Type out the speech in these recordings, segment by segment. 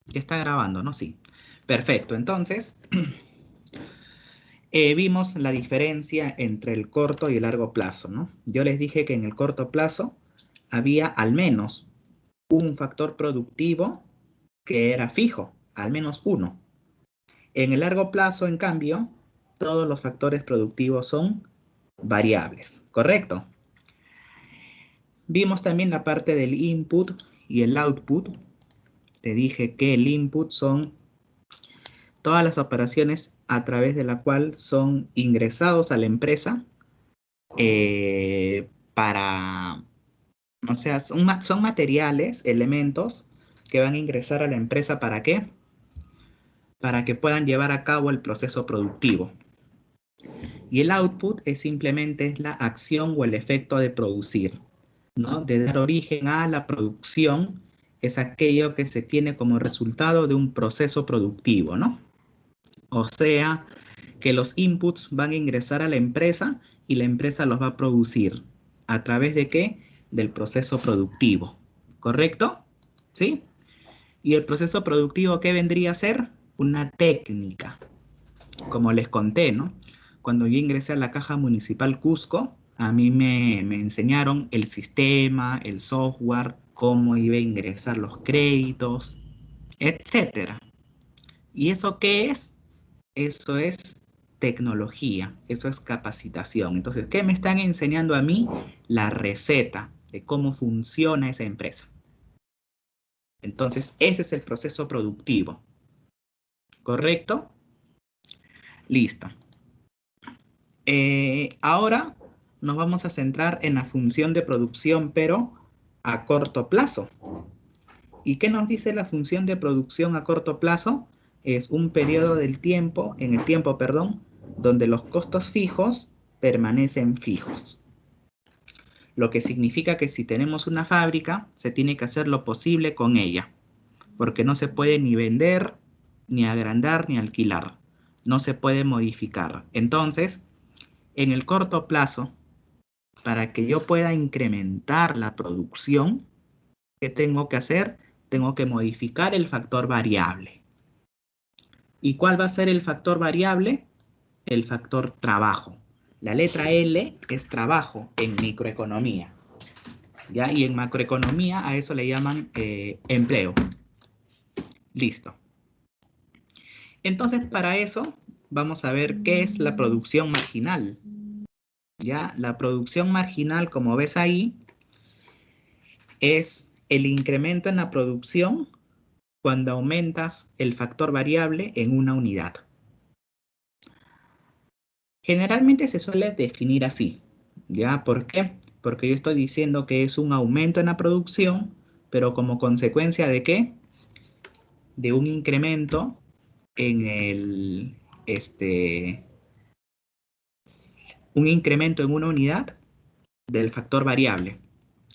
Ya está grabando, ¿no? Sí. Perfecto. Entonces, vimos la diferencia entre el corto y el largo plazo, ¿no? Yo les dije que en el corto plazo había al menos un factor productivo que era fijo, al menos uno. En el largo plazo, en cambio, todos los factores productivos son variables, ¿correcto? Vimos también la parte del input y el output. Te dije que el input son todas las operaciones a través de la cual son ingresados a la empresa para, o sea, son materiales, elementos que van a ingresar a la empresa ¿para qué? Para que puedan llevar a cabo el proceso productivo. Y el output es simplemente la acción o el efecto de producir, ¿no? De dar origen a la producción es aquello que se tiene como resultado de un proceso productivo, ¿no? O sea, que los inputs van a ingresar a la empresa y la empresa los va a producir. ¿A través de qué? Del proceso productivo. ¿Correcto? ¿Sí? Y el proceso productivo, ¿qué vendría a ser? Una técnica. Como les conté, ¿no? Cuando yo ingresé a la Caja Municipal Cusco, a mí me enseñaron el sistema, el software, cómo iba a ingresar los créditos, etcétera. ¿Y eso qué es? Eso es tecnología, eso es capacitación. Entonces, ¿qué me están enseñando a mí? La receta de cómo funciona esa empresa. Entonces, ese es el proceso productivo. ¿Correcto? Listo. Ahora nos vamos a centrar en la función de producción, pero a corto plazo. ¿Y qué nos dice la función de producción a corto plazo? Es un periodo del tiempo, en el tiempo, perdón, donde los costos fijos permanecen fijos. Lo que significa que si tenemos una fábrica, se tiene que hacer lo posible con ella, porque no se puede ni vender, ni agrandar, ni alquilar. No se puede modificar. Entonces, en el corto plazo, para que yo pueda incrementar la producción, ¿qué tengo que hacer? Tengo que modificar el factor variable. ¿Y cuál va a ser el factor variable? El factor trabajo. La letra L es trabajo en microeconomía. ¿Ya? Y en macroeconomía a eso le llaman empleo. Listo. Entonces, para eso vamos a ver qué es la producción marginal. ¿Ya? La producción marginal, como ves ahí, es el incremento en la producción cuando aumentas el factor variable en una unidad. Generalmente se suele definir así, ¿ya? ¿Por qué? Porque yo estoy diciendo que es un aumento en la producción, pero como consecuencia ¿de qué? De un incremento en un incremento en una unidad del factor variable.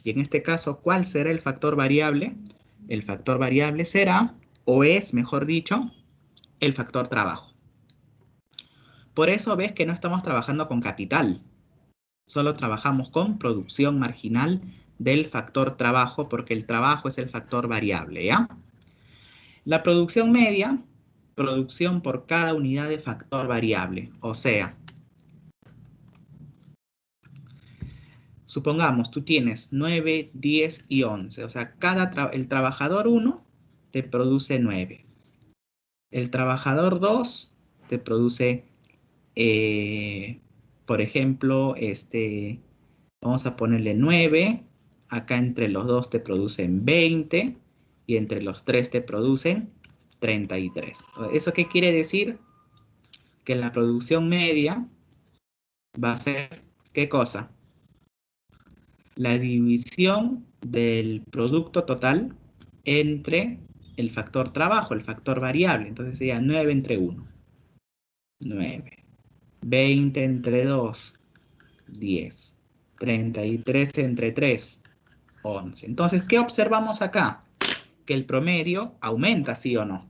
Y en este caso, ¿cuál será el factor variable? El factor variable será, o es, mejor dicho, el factor trabajo. Por eso ves que no estamos trabajando con capital, solo trabajamos con producción marginal del factor trabajo, porque el trabajo es el factor variable, ¿ya? La producción media, producción por cada unidad de factor variable, o sea, supongamos, tú tienes 9, 10 y 11. O sea, el trabajador 1 te produce 9. El trabajador 2 te produce, por ejemplo, vamos a ponerle 9. Acá entre los dos te producen 20. Y entre los 3 te producen 33. ¿Eso qué quiere decir? Que la producción media va a ser, ¿qué cosa? La división del producto total entre el factor trabajo, el factor variable. Entonces sería 9 entre 1. 9. 20 entre 2. 10. 33 entre 3. 11. Entonces, ¿qué observamos acá? Que el promedio aumenta, ¿sí o no?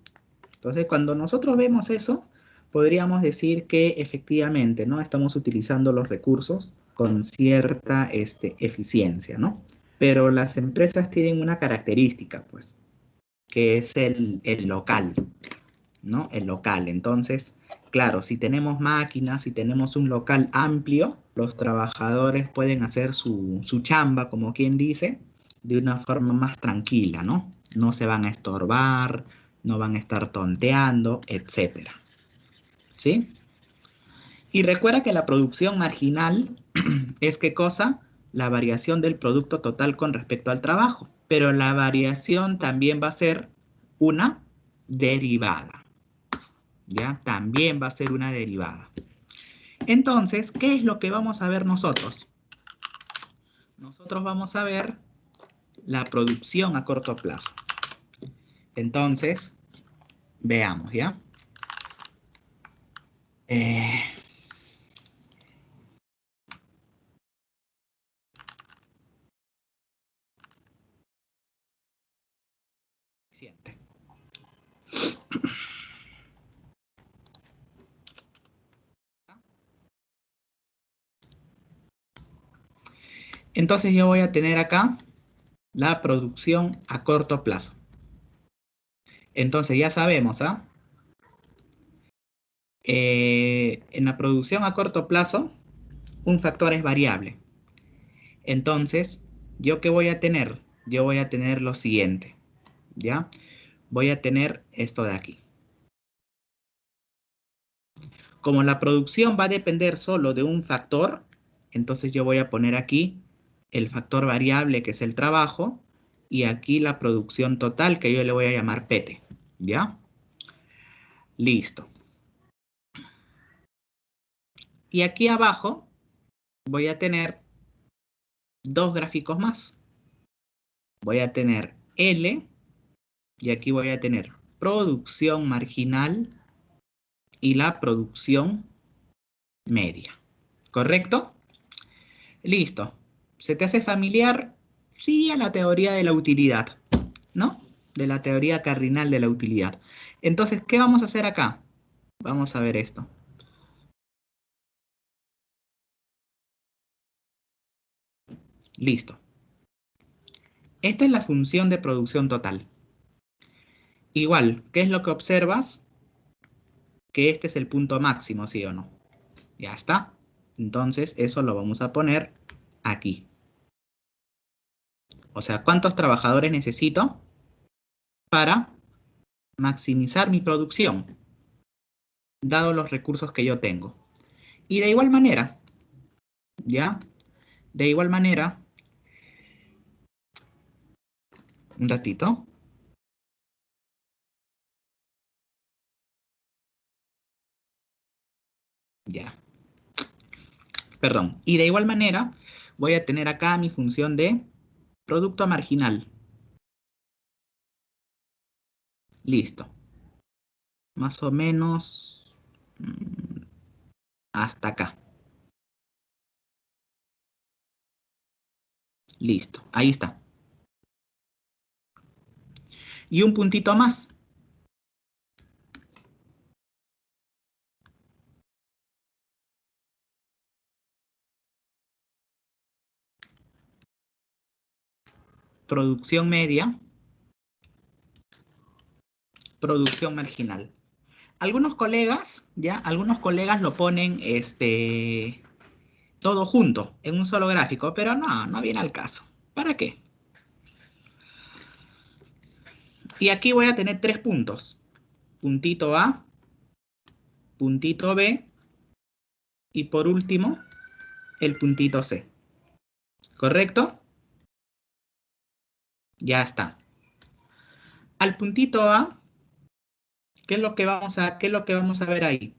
Entonces, cuando nosotros vemos eso, podríamos decir que efectivamente, ¿no? Estamos utilizando los recursos con cierta eficiencia, ¿no? Pero las empresas tienen una característica, pues. que es el local, ¿no? El local. Entonces, claro, si tenemos máquinas, si tenemos un local amplio, los trabajadores pueden hacer su chamba, como quien dice, de una forma más tranquila, ¿no? No se van a estorbar, no van a estar tonteando, etcétera. ¿Sí? Y recuerda que la producción marginal es ¿qué cosa? La variación del producto total con respecto al trabajo. Pero la variación también va a ser una derivada. ¿Ya? También va a ser una derivada. Entonces, ¿qué es lo que vamos a ver nosotros? Nosotros vamos a ver la producción a corto plazo. Entonces, veamos, ¿ya? Siguiente. Entonces yo voy a tener acá la producción a corto plazo. Entonces ya sabemos, ¿ah? En la producción a corto plazo, un factor es variable. Entonces, ¿yo qué voy a tener? Yo voy a tener lo siguiente, ¿ya? Voy a tener esto de aquí. Como la producción va a depender solo de un factor, entonces yo voy a poner aquí el factor variable, que es el trabajo, y aquí la producción total, que yo le voy a llamar PT, ¿ya? Listo. Y aquí abajo voy a tener dos gráficos más. Voy a tener L y aquí voy a tener producción marginal y la producción media. ¿Correcto? Listo. ¿Se te hace familiar? Sí, a la teoría de la utilidad, ¿no? De la teoría cardinal de la utilidad. Entonces, ¿qué vamos a hacer acá? Vamos a ver esto. Listo. Esta es la función de producción total. Igual, ¿qué es lo que observas? Que este es el punto máximo, ¿sí o no? Ya está. Entonces, eso lo vamos a poner aquí. O sea, ¿cuántos trabajadores necesito para maximizar mi producción, dado los recursos que yo tengo? Y de igual manera, ¿ya? De igual manera, un ratito. Ya. Perdón. Y de igual manera, voy a tener acá mi función de producto marginal. Listo. Más o menos hasta acá. Listo. Ahí está. Y un puntito más. Producción media. Producción marginal. Algunos colegas, ¿ya? Algunos colegas lo ponen todo junto, en un solo gráfico, pero no, no viene al caso. ¿Para qué? Y aquí voy a tener tres puntos. Puntito A, puntito B y por último, el puntito C. ¿Correcto? Ya está. Al puntito A, qué es lo que vamos a ver ahí?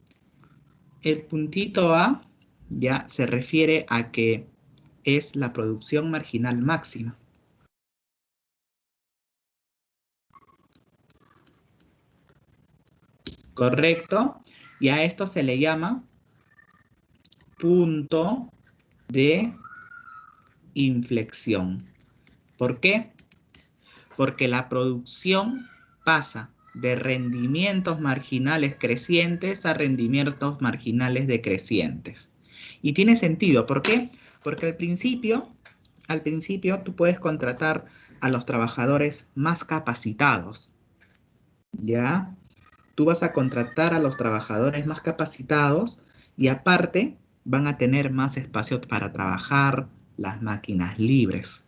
El puntito A ya se refiere a que es la producción marginal máxima. ¿Correcto? Y a esto se le llama punto de inflexión. ¿Por qué? Porque la producción pasa de rendimientos marginales crecientes a rendimientos marginales decrecientes. Y tiene sentido, ¿por qué? Porque al principio tú puedes contratar a los trabajadores más capacitados, ¿ya? Tú vas a contratar a los trabajadores más capacitados y aparte van a tener más espacio para trabajar, las máquinas libres.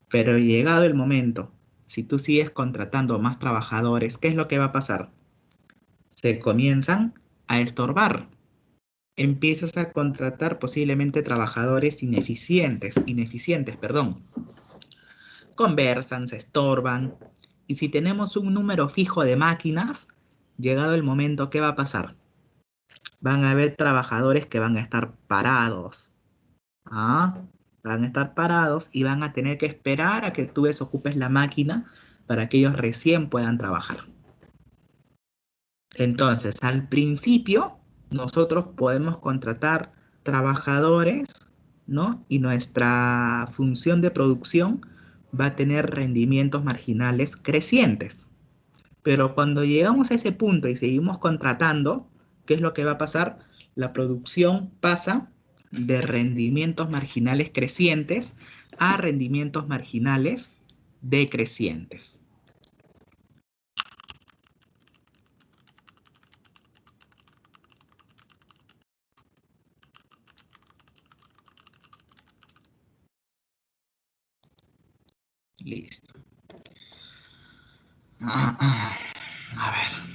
Pero llegado el momento, si tú sigues contratando más trabajadores, ¿qué es lo que va a pasar? Se comienzan a estorbar. Empiezas a contratar posiblemente trabajadores ineficientes, perdón. Conversan, se estorban. Y si tenemos un número fijo de máquinas, llegado el momento, ¿qué va a pasar? Van a haber trabajadores que van a estar parados. ¿Ah? Van a estar parados y van a tener que esperar a que tú desocupes la máquina para que ellos recién puedan trabajar. Entonces, al principio, nosotros podemos contratar trabajadores, ¿no? Y nuestra función de producción va a tener rendimientos marginales crecientes. Pero cuando llegamos a ese punto y seguimos contratando, ¿qué es lo que va a pasar? La producción pasa de rendimientos marginales crecientes a rendimientos marginales decrecientes. Listo. A ver.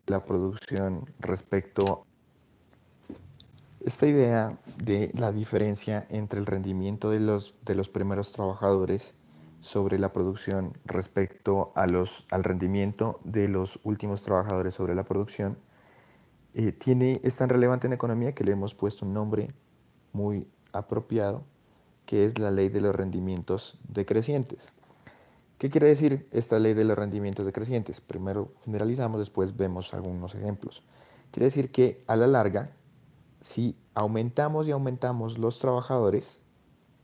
La producción respecto a esta idea de la diferencia entre el rendimiento de los primeros trabajadores sobre la producción respecto a al rendimiento de los últimos trabajadores sobre la producción, es tan relevante en economía que le hemos puesto un nombre muy apropiado, que es la ley de los rendimientos decrecientes. ¿Qué quiere decir esta ley de los rendimientos decrecientes? Primero generalizamos, después vemos algunos ejemplos. Quiere decir que a la larga, si aumentamos y aumentamos los trabajadores,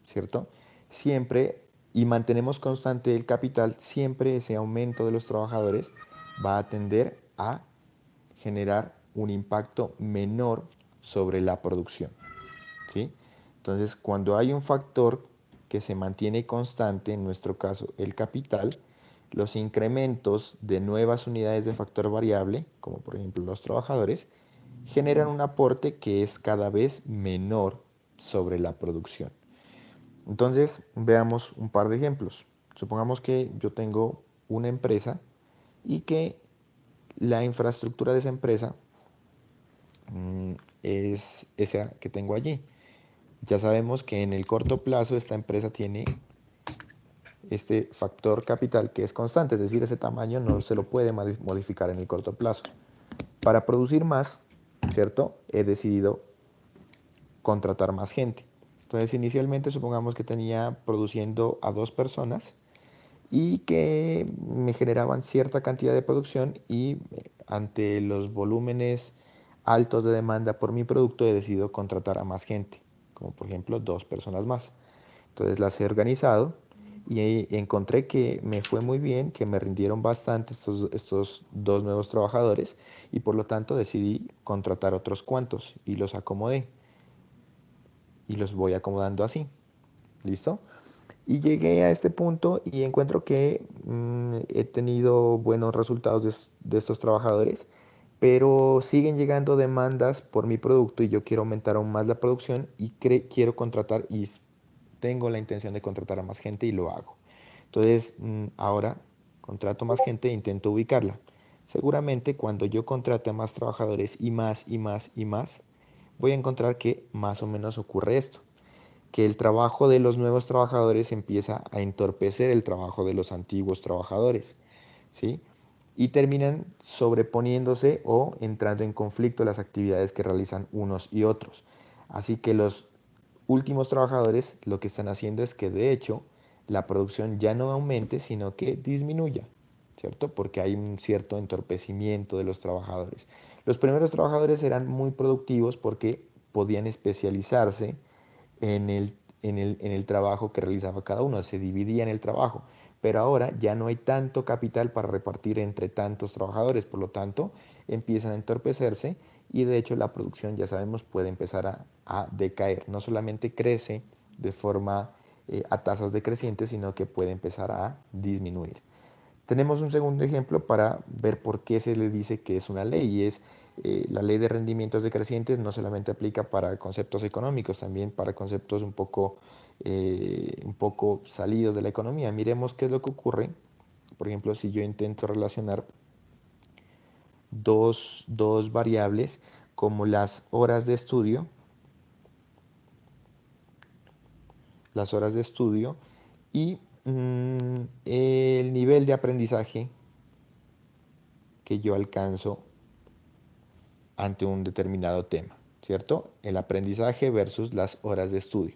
¿cierto? Siempre, y mantenemos constante el capital, siempre ese aumento de los trabajadores va a tender a generar un impacto menor sobre la producción, ¿sí? Entonces, cuando hay un factor que se mantiene constante, en nuestro caso el capital, los incrementos de nuevas unidades de factor variable, como por ejemplo los trabajadores, generan un aporte que es cada vez menor sobre la producción. Entonces, veamos un par de ejemplos. Supongamos que yo tengo una empresa y que la infraestructura de esa empresa es esa que tengo allí. Ya sabemos que en el corto plazo esta empresa tiene este factor capital que es constante, es decir, ese tamaño no se lo puede modificar en el corto plazo. Para producir más, ¿cierto? He decidido contratar más gente. Entonces, inicialmente supongamos que tenía produciendo a 2 personas y que me generaban cierta cantidad de producción y ante los volúmenes altos de demanda por mi producto he decidido contratar a más gente, como por ejemplo 2 personas más. Entonces las he organizado y encontré que me fue muy bien, que me rindieron bastante estos 2 nuevos trabajadores y por lo tanto decidí contratar otros cuantos y los acomodé y los voy acomodando así. ¿Listo? Y llegué a este punto y encuentro que he tenido buenos resultados de estos trabajadores, pero siguen llegando demandas por mi producto y yo quiero aumentar aún más la producción y quiero contratar y tengo la intención de contratar a más gente y lo hago. Entonces, ahora contrato más gente e intento ubicarla. Seguramente cuando yo contrate a más trabajadores y más y más y más, voy a encontrar que más o menos ocurre esto, que el trabajo de los nuevos trabajadores empieza a entorpecer el trabajo de los antiguos trabajadores, ¿sí? Y terminan sobreponiéndose o entrando en conflicto las actividades que realizan unos y otros. Así que los últimos trabajadores lo que están haciendo es que de hecho la producción ya no aumente, sino que disminuya, ¿cierto? Porque hay un cierto entorpecimiento de los trabajadores. Los primeros trabajadores eran muy productivos porque podían especializarse en el trabajo que realizaba cada uno, se dividía en el trabajo, pero ahora ya no hay tanto capital para repartir entre tantos trabajadores, por lo tanto empiezan a entorpecerse y de hecho la producción, ya sabemos, puede empezar a decaer, no solamente crece de forma a tasas decrecientes, sino que puede empezar a disminuir. Tenemos un segundo ejemplo para ver por qué se le dice que es una ley, y es la ley de rendimientos decrecientes no solamente aplica para conceptos económicos, también para conceptos un poco salidos de la economía. Miremos qué es lo que ocurre, por ejemplo, si yo intento relacionar dos variables como las horas de estudio y el nivel de aprendizaje que yo alcanzo ante un determinado tema, ¿cierto? El aprendizaje versus las horas de estudio.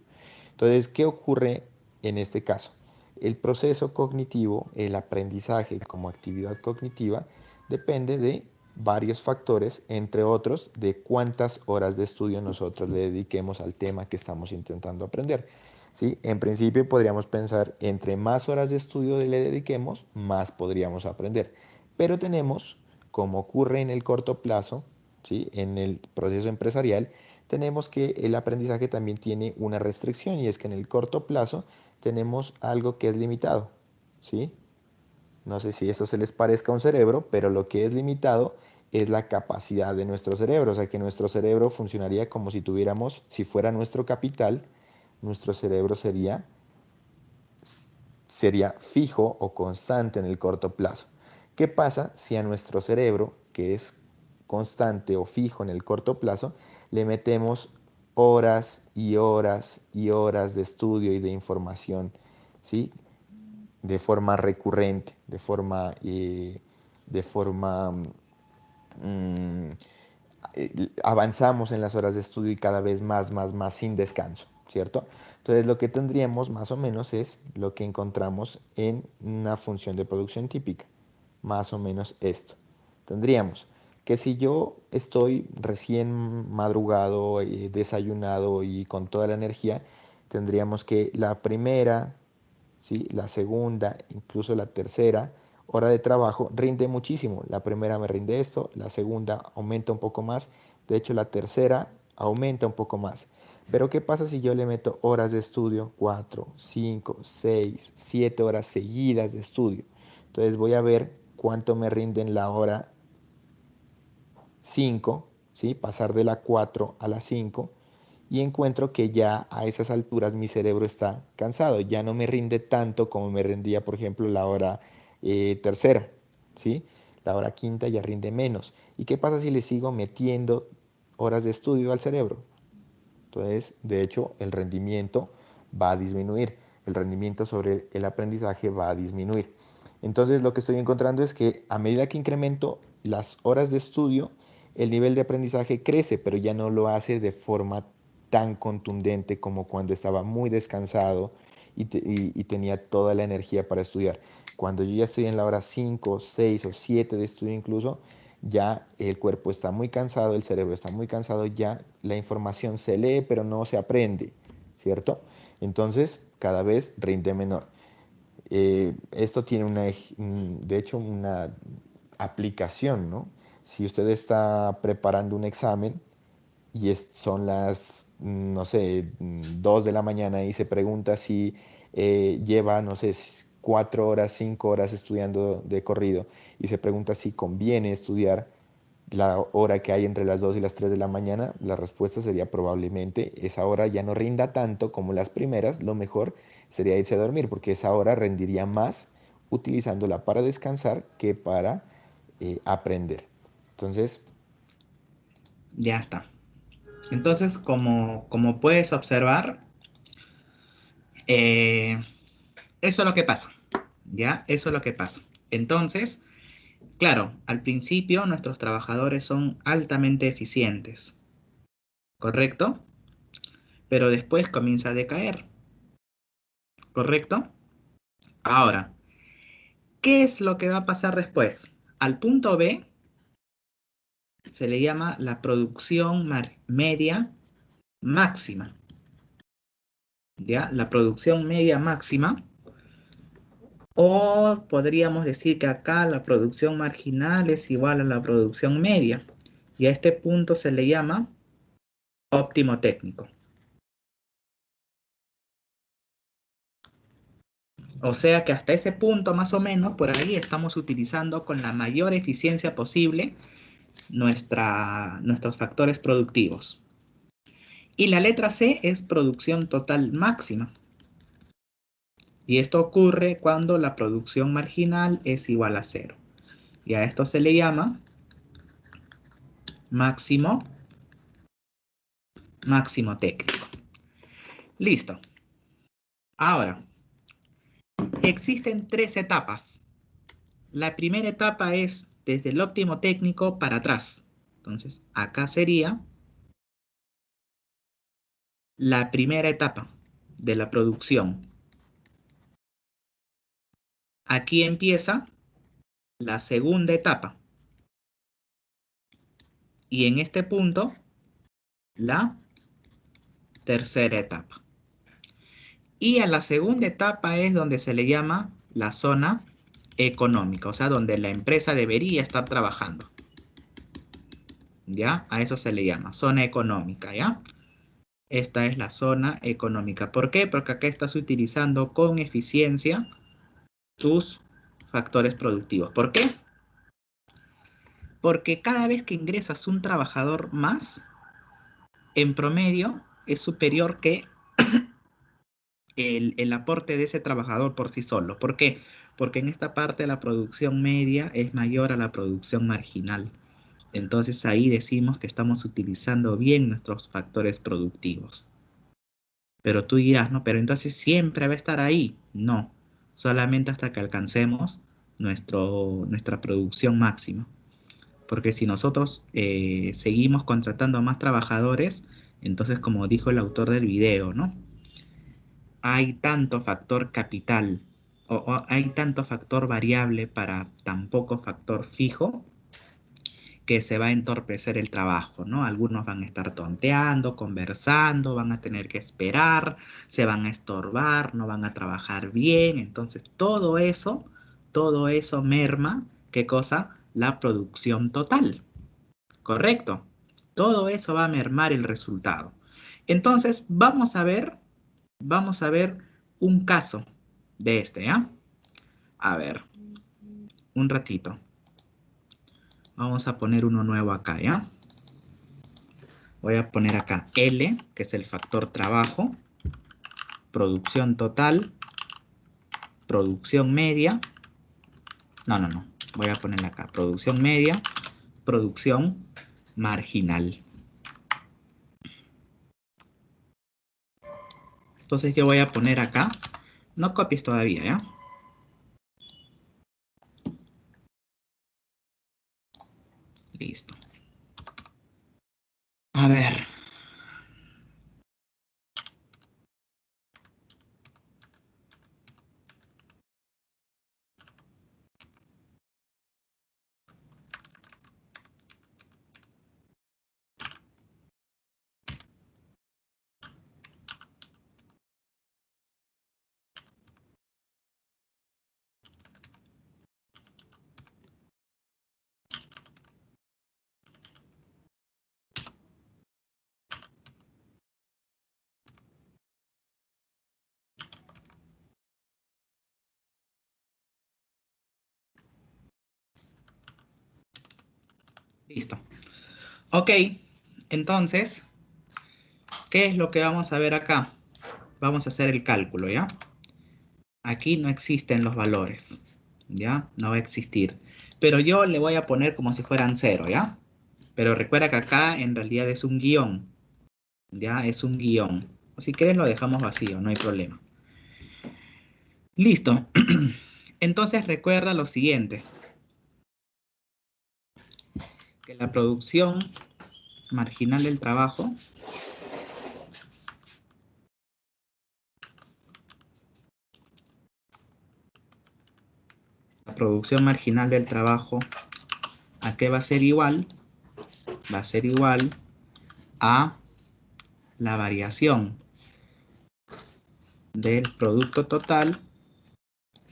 Entonces, ¿qué ocurre en este caso? El proceso cognitivo, el aprendizaje como actividad cognitiva, depende de varios factores, entre otros, de cuántas horas de estudio nosotros le dediquemos al tema que estamos intentando aprender. ¿Sí? En principio podríamos pensar, entre más horas de estudio le dediquemos, más podríamos aprender. Pero tenemos, como ocurre en el corto plazo, ¿sí? En el proceso empresarial, tenemos que el aprendizaje también tiene una restricción y es que en el corto plazo tenemos algo que es limitado, ¿sí? No sé si eso se les parezca a un cerebro, pero lo que es limitado es la capacidad de nuestro cerebro, o sea que nuestro cerebro funcionaría como si tuviéramos, si fuera nuestro capital, nuestro cerebro sería fijo o constante en el corto plazo. ¿Qué pasa si a nuestro cerebro, que es constante o fijo en el corto plazo, le metemos horas y horas y horas de estudio y de información, ¿sí? De forma recurrente, mm, avanzamos en las horas de estudio y cada vez más sin descanso, ¿cierto? Entonces lo que tendríamos más o menos es lo que encontramos en una función de producción típica, más o menos esto. Tendríamos que si yo estoy recién madrugado, desayunado y con toda la energía, tendríamos que la primera, ¿sí? La segunda, incluso la tercera hora de trabajo rinde muchísimo. La primera me rinde esto, la segunda aumenta un poco más, de hecho la tercera aumenta un poco más. Pero ¿qué pasa si yo le meto horas de estudio? 4, 5, 6, 7 horas seguidas de estudio. Entonces voy a ver cuánto me rinde en la hora 5, ¿sí? Pasar de la 4 a la 5 y encuentro que ya a esas alturas mi cerebro está cansado, ya no me rinde tanto como me rendía, por ejemplo, la hora tercera, ¿sí? La hora quinta ya rinde menos. ¿Y qué pasa si le sigo metiendo horas de estudio al cerebro? Entonces, de hecho, el rendimiento va a disminuir, el rendimiento sobre el aprendizaje va a disminuir. Entonces, lo que estoy encontrando es que a medida que incremento las horas de estudio, el nivel de aprendizaje crece, pero ya no lo hace de forma tan contundente como cuando estaba muy descansado y tenía toda la energía para estudiar. Cuando yo ya estoy en la hora 5, 6 o 7 de estudio incluso, ya el cuerpo está muy cansado, el cerebro está muy cansado, ya la información se lee pero no se aprende, ¿cierto? Entonces cada vez rinde menor. Esto tiene de hecho una aplicación, ¿no? Si usted está preparando un examen y son las, no sé, 2 de la mañana y se pregunta si lleva, no sé, 4 horas, 5 horas estudiando de corrido y se pregunta si conviene estudiar la hora que hay entre las 2 y las 3 de la mañana, la respuesta sería probablemente esa hora ya no rinda tanto como las primeras, lo mejor sería irse a dormir porque esa hora rendiría más utilizándola para descansar que para aprender. Entonces, Ya está. Entonces, como puedes observar, eh, eso es lo que pasa. ¿Ya? Eso es lo que pasa. Entonces, claro, al principio nuestros trabajadores son altamente eficientes, ¿correcto? Pero después comienza a decaer, ¿correcto? Ahora, ¿qué es lo que va a pasar después? Al punto B se le llama la producción media máxima. ¿Ya? La producción media máxima. O podríamos decir que acá la producción marginal es igual a la producción media. Y a este punto se le llama óptimo técnico. O sea que hasta ese punto más o menos, por ahí estamos utilizando con la mayor eficiencia posible nuestros factores productivos. Y la letra C es producción total máxima. Y esto ocurre cuando la producción marginal es igual a 0. Y a esto se le llama máximo técnico. Listo. Ahora, existen 3 etapas. La primera etapa es desde el óptimo técnico para atrás. Entonces, acá sería la primera etapa de la producción. Aquí empieza la segunda etapa. Y en este punto, la tercera etapa. Y a la segunda etapa es donde se le llama la zona económica, o sea, donde la empresa debería estar trabajando. ¿Ya? A eso se le llama zona económica, ¿ya? Esta es la zona económica. ¿Por qué? Porque acá estás utilizando con eficiencia tus factores productivos. ¿Por qué? Porque cada vez que ingresas un trabajador más, en promedio es superior que el aporte de ese trabajador por sí solo. ¿Por qué? Porque en esta parte la producción media es mayor a la producción marginal. Entonces ahí decimos que estamos utilizando bien nuestros factores productivos. Pero tú dirás, no, pero entonces siempre va a estar ahí. No, solamente hasta que alcancemos nuestra producción máxima. Porque si nosotros seguimos contratando a más trabajadores, entonces como dijo el autor del video, ¿no? Hay tanto factor capital o hay tanto factor variable para tan poco factor fijo que se va a entorpecer el trabajo, ¿no? Algunos van a estar tonteando, conversando, van a tener que esperar, se van a estorbar, no van a trabajar bien. Entonces, todo eso merma, ¿qué cosa? La producción total, ¿correcto? Todo eso va a mermar el resultado. Entonces, vamos a ver un caso de este, ¿ya? A ver, un ratito. Vamos a poner uno nuevo acá, ¿ya? Voy a poner acá L, que es el factor trabajo, producción total, producción media. No. Voy a ponerle acá producción media, producción marginal. Entonces yo voy a poner acá, no copies todavía, ¿ya? Listo. A ver. Listo. Ok, entonces, ¿qué es lo que vamos a ver acá? Vamos a hacer el cálculo, ¿ya? Aquí no existen los valores, ¿ya? No va a existir. Pero yo le voy a poner como si fueran 0, ¿ya? Pero recuerda que acá en realidad es un guión, ¿ya? Es un guión. O si quieres lo dejamos vacío, no hay problema. Listo. Entonces recuerda lo siguiente. Que la producción marginal del trabajo ¿a qué va a ser igual? Va a ser igual a la variación del producto total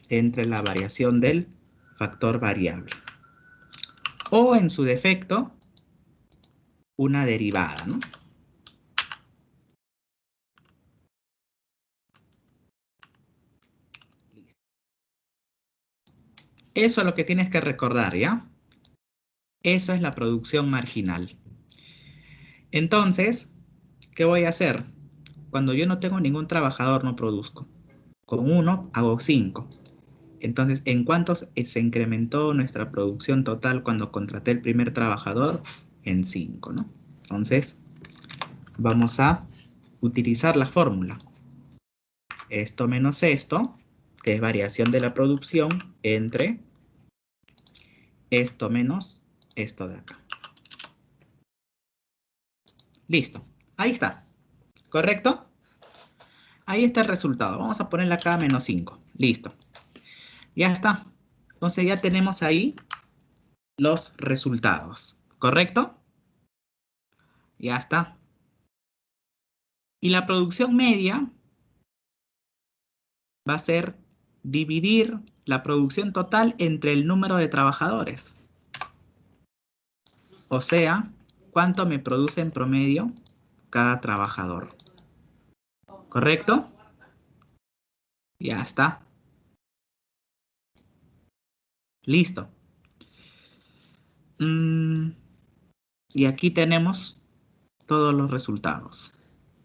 entre la variación del factor variable. O en su defecto, una derivada, ¿no? Eso es lo que tienes que recordar, ¿ya? Eso es la producción marginal. Entonces, ¿qué voy a hacer? Cuando yo no tengo ningún trabajador, no produzco. Con uno hago 5. Entonces, ¿en cuánto se incrementó nuestra producción total cuando contraté el primer trabajador? En 5, ¿no? Entonces, vamos a utilizar la fórmula. Esto menos esto, que es variación de la producción, entre esto menos esto de acá. Listo. Ahí está. ¿Correcto? Ahí está el resultado. Vamos a ponerle acá menos 5. Listo. Ya está. Entonces ya tenemos ahí los resultados. ¿Correcto? Ya está. Y la producción media va a ser dividir la producción total entre el número de trabajadores. O sea, ¿cuánto me produce en promedio cada trabajador? ¿Correcto? Ya está. Listo. Y aquí tenemos todos los resultados.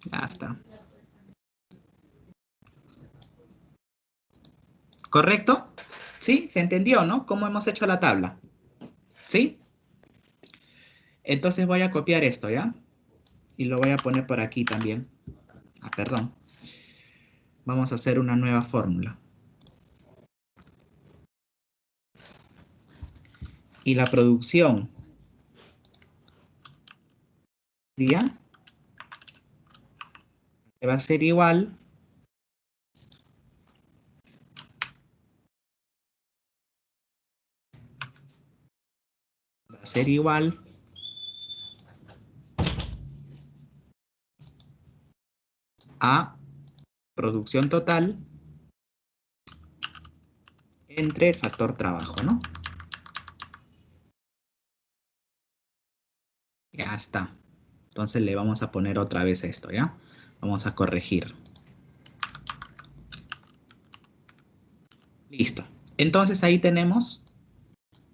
Ya está. ¿Correcto? ¿Sí? ¿Se entendió, no? ¿Cómo hemos hecho la tabla? ¿Sí? Entonces voy a copiar esto, ¿ya? Y lo voy a poner por aquí también. Ah, perdón. Vamos a hacer una nueva fórmula. Y la producción día va a ser igual a producción total entre el factor trabajo, ¿no? Ya está. Entonces le vamos a poner otra vez esto, ¿ya? Vamos a corregir. Listo. Entonces ahí tenemos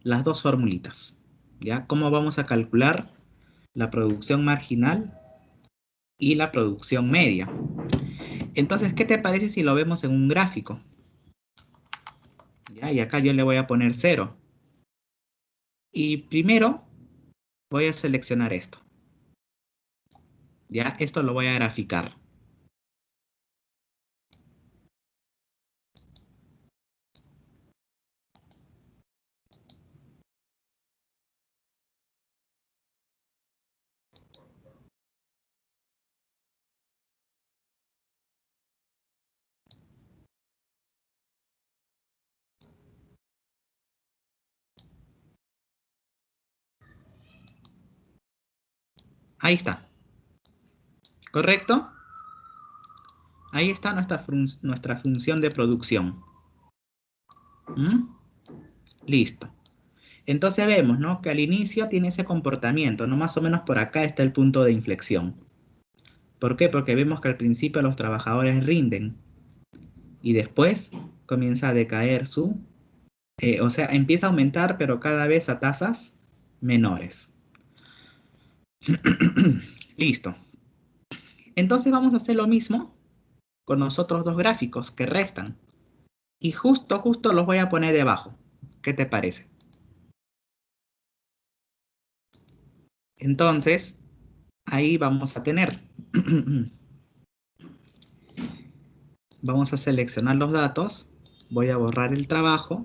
las dos formulitas, ¿ya? ¿Cómo vamos a calcular la producción marginal y la producción media? Entonces, ¿qué te parece si lo vemos en un gráfico? ¿Ya? Y acá yo le voy a poner 0. Y primero voy a seleccionar esto. ¿Ya? Esto lo voy a graficar. Ahí está. ¿Correcto? Ahí está nuestra función de producción. Listo. Entonces vemos, ¿no? Que al inicio tiene ese comportamiento, ¿no? Más o menos por acá está el punto de inflexión. ¿Por qué? Porque vemos que al principio los trabajadores rinden y después comienza a decaer o sea, empieza a aumentar, pero cada vez a tasas menores. Listo. Entonces vamos a hacer lo mismo con los otros dos gráficos que restan. Y justo los voy a poner debajo. ¿Qué te parece? Entonces, ahí vamos a tener. Vamos a seleccionar los datos. Voy a borrar el trabajo.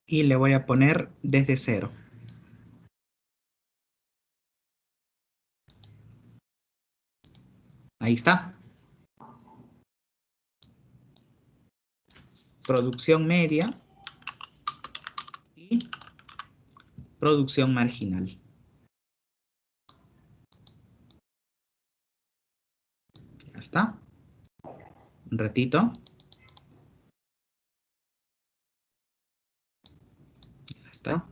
Y le voy a poner desde 0. Ahí está. Producción media y producción marginal. está. Un ratito. Ya está.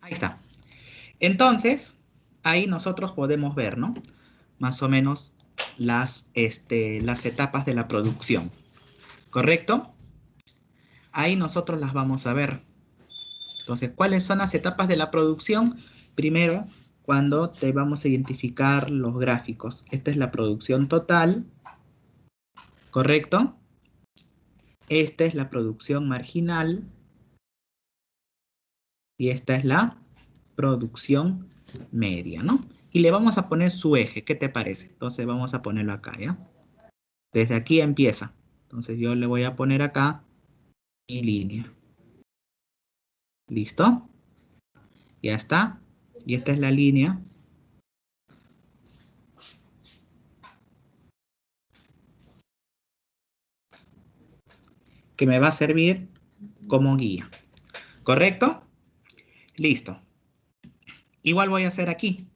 Ahí está. Entonces, ahí nosotros podemos ver, ¿no? Más o menos las etapas de la producción. ¿Correcto? Ahí nosotros las vamos a ver. Entonces, ¿cuáles son las etapas de la producción? Primero, cuando te vamos a identificar los gráficos. Esta es la producción total, ¿correcto? Esta es la producción marginal. Y esta es la producción media, ¿no? Y le vamos a poner su eje, ¿qué te parece? Entonces vamos a ponerlo acá, ¿ya? Desde aquí empieza. Entonces yo le voy a poner acá mi línea. ¿Listo? Ya está. Y esta es la línea que me va a servir como guía. ¿Correcto? Listo. Igual voy a hacer aquí.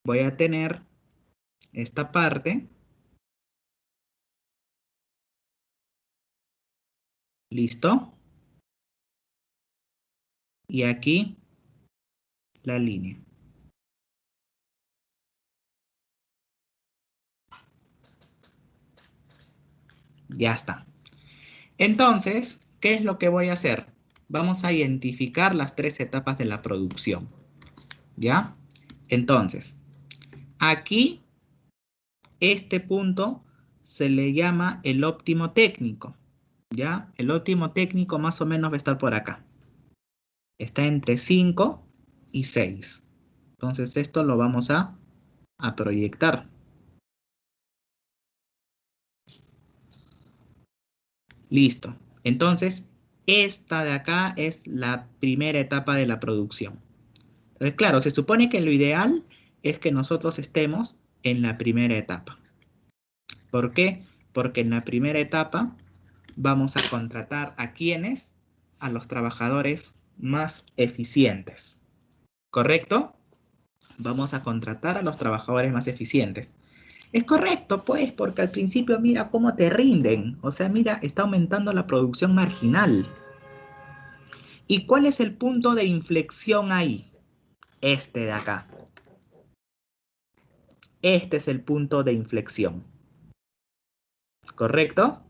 Voy a tener esta parte. ¿Listo? Y aquí la línea. Ya está. Entonces, ¿qué es lo que voy a hacer? Vamos a identificar las tres etapas de la producción. ¿Ya? Entonces, aquí, este punto se le llama el óptimo técnico. ¿Ya? El óptimo técnico más o menos va a estar por acá. Está entre 5 y 6. Entonces, esto lo vamos a proyectar. Listo. Entonces, esta de acá es la primera etapa de la producción. Entonces, claro, se supone que lo ideal es que nosotros estemos en la primera etapa. ¿Por qué? Porque en la primera etapa vamos a contratar ¿a quiénes? A los trabajadores más eficientes. ¿Correcto? Vamos a contratar a los trabajadores más eficientes. Es correcto, pues, porque al principio mira cómo te rinden. O sea, mira, está aumentando la producción marginal. ¿Y cuál es el punto de inflexión ahí? Este de acá. Este es el punto de inflexión. ¿Correcto?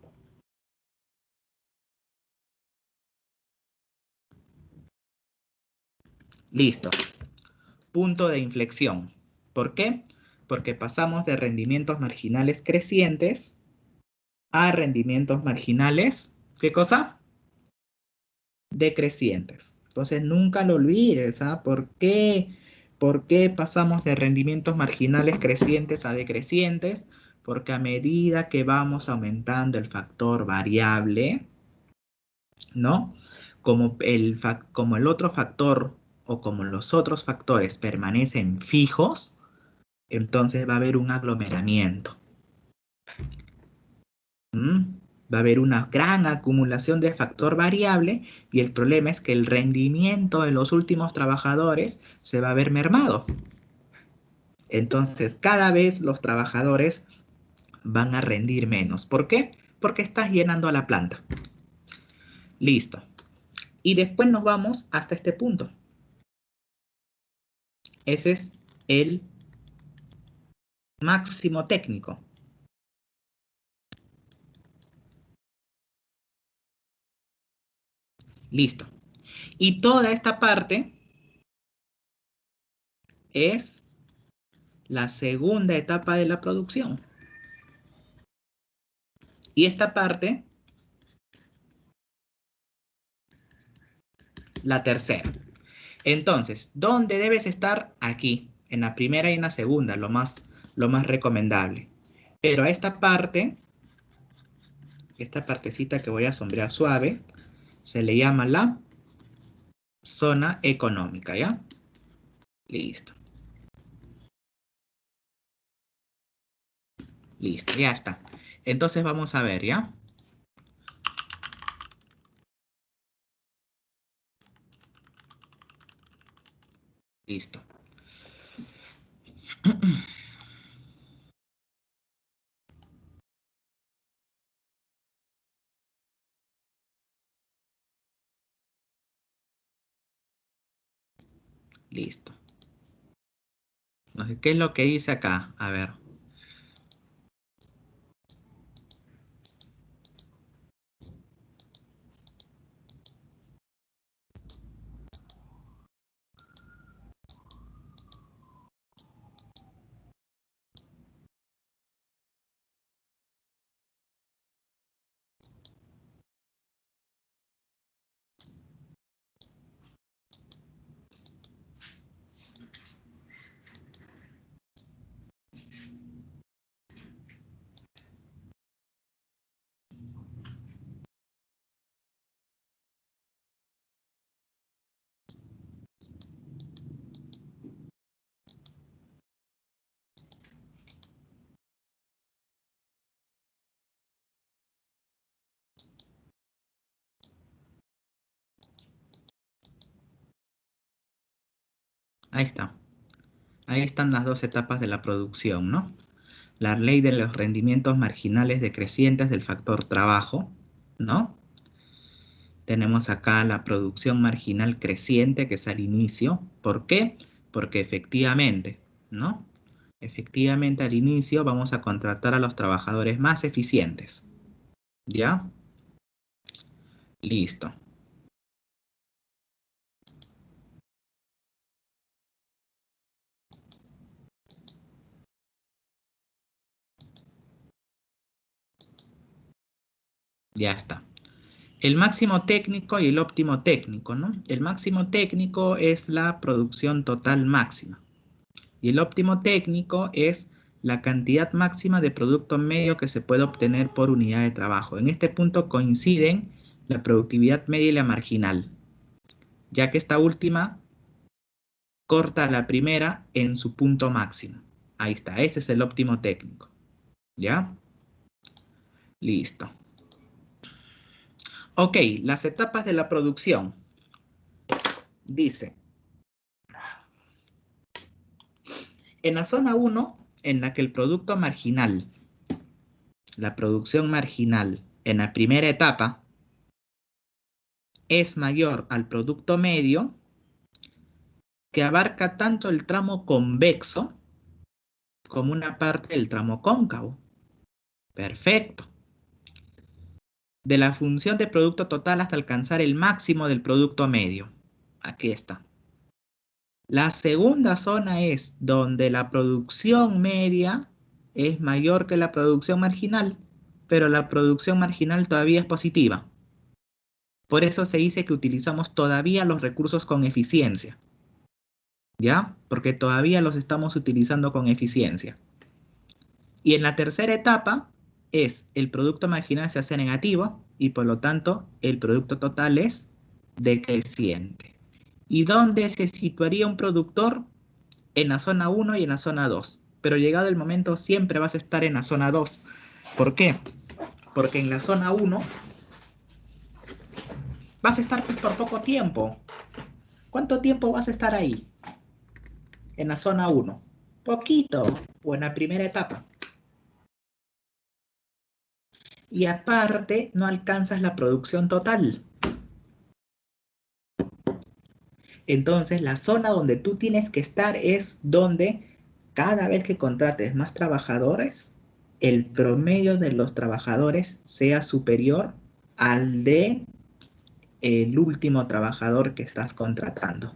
Listo. Punto de inflexión. ¿Por qué? Porque pasamos de rendimientos marginales crecientes a rendimientos marginales, ¿qué cosa? Decrecientes. Entonces nunca lo olvides, ¿ah? ¿Por qué? ¿Por qué pasamos de rendimientos marginales crecientes a decrecientes? Porque a medida que vamos aumentando el factor variable, ¿no? Como el otro factor o como los otros factores permanecen fijos, entonces va a haber un aglomeramiento. Va a haber una gran acumulación de factor variable y el problema es que el rendimiento de los últimos trabajadores se va a ver mermado. Entonces, cada vez los trabajadores van a rendir menos. ¿Por qué? Porque estás llenando a la planta. Listo. Y después nos vamos hasta este punto. Ese es el máximo técnico. Listo. Y toda esta parte es la segunda etapa de la producción. Y esta parte, la tercera. Entonces, ¿dónde debes estar? Aquí, en la primera y en la segunda, lo más recomendable. Pero a esta parte, esta partecita que voy a sombrear suave, se le llama la zona económica, ¿ya? Listo. Listo, ya está. Entonces vamos a ver, ¿ya? Listo. Listo. ¿Qué es lo que dice acá? A ver. Ahí está. Ahí están las dos etapas de la producción, ¿no? La ley de los rendimientos marginales decrecientes del factor trabajo, ¿no? Tenemos acá la producción marginal creciente, que es al inicio. ¿Por qué? Porque efectivamente, ¿no? Efectivamente al inicio vamos a contratar a los trabajadores más eficientes. ¿Ya? Listo. Ya está. El máximo técnico y el óptimo técnico, ¿no? El máximo técnico es la producción total máxima. Y el óptimo técnico es la cantidad máxima de producto medio que se puede obtener por unidad de trabajo. En este punto coinciden la productividad media y la marginal, ya que esta última corta a la primera en su punto máximo. Ahí está, ese es el óptimo técnico. ¿Ya? Listo. Ok, las etapas de la producción. Dice, en la zona 1, en la que el producto marginal, la producción marginal en la primera etapa, es mayor al producto medio, que abarca tanto el tramo convexo como una parte del tramo cóncavo. Perfecto. De la función de producto total hasta alcanzar el máximo del producto medio. Aquí está. La segunda zona es donde la producción media es mayor que la producción marginal, pero la producción marginal todavía es positiva. Por eso se dice que utilizamos todavía los recursos con eficiencia. ¿Ya? Porque todavía los estamos utilizando con eficiencia. Y en la tercera etapa es el producto marginal se hace negativo y por lo tanto el producto total es decreciente. ¿Y dónde se situaría un productor? En la zona 1 y en la zona 2. Pero llegado el momento siempre vas a estar en la zona 2. ¿Por qué? Porque en la zona 1 vas a estar por poco tiempo. ¿Cuánto tiempo vas a estar ahí? En la zona 1. Poquito, o en la primera etapa. Y aparte, no alcanzas la producción total. Entonces, la zona donde tú tienes que estar es donde cada vez que contrates más trabajadores, el promedio de los trabajadores sea superior al de el último trabajador que estás contratando.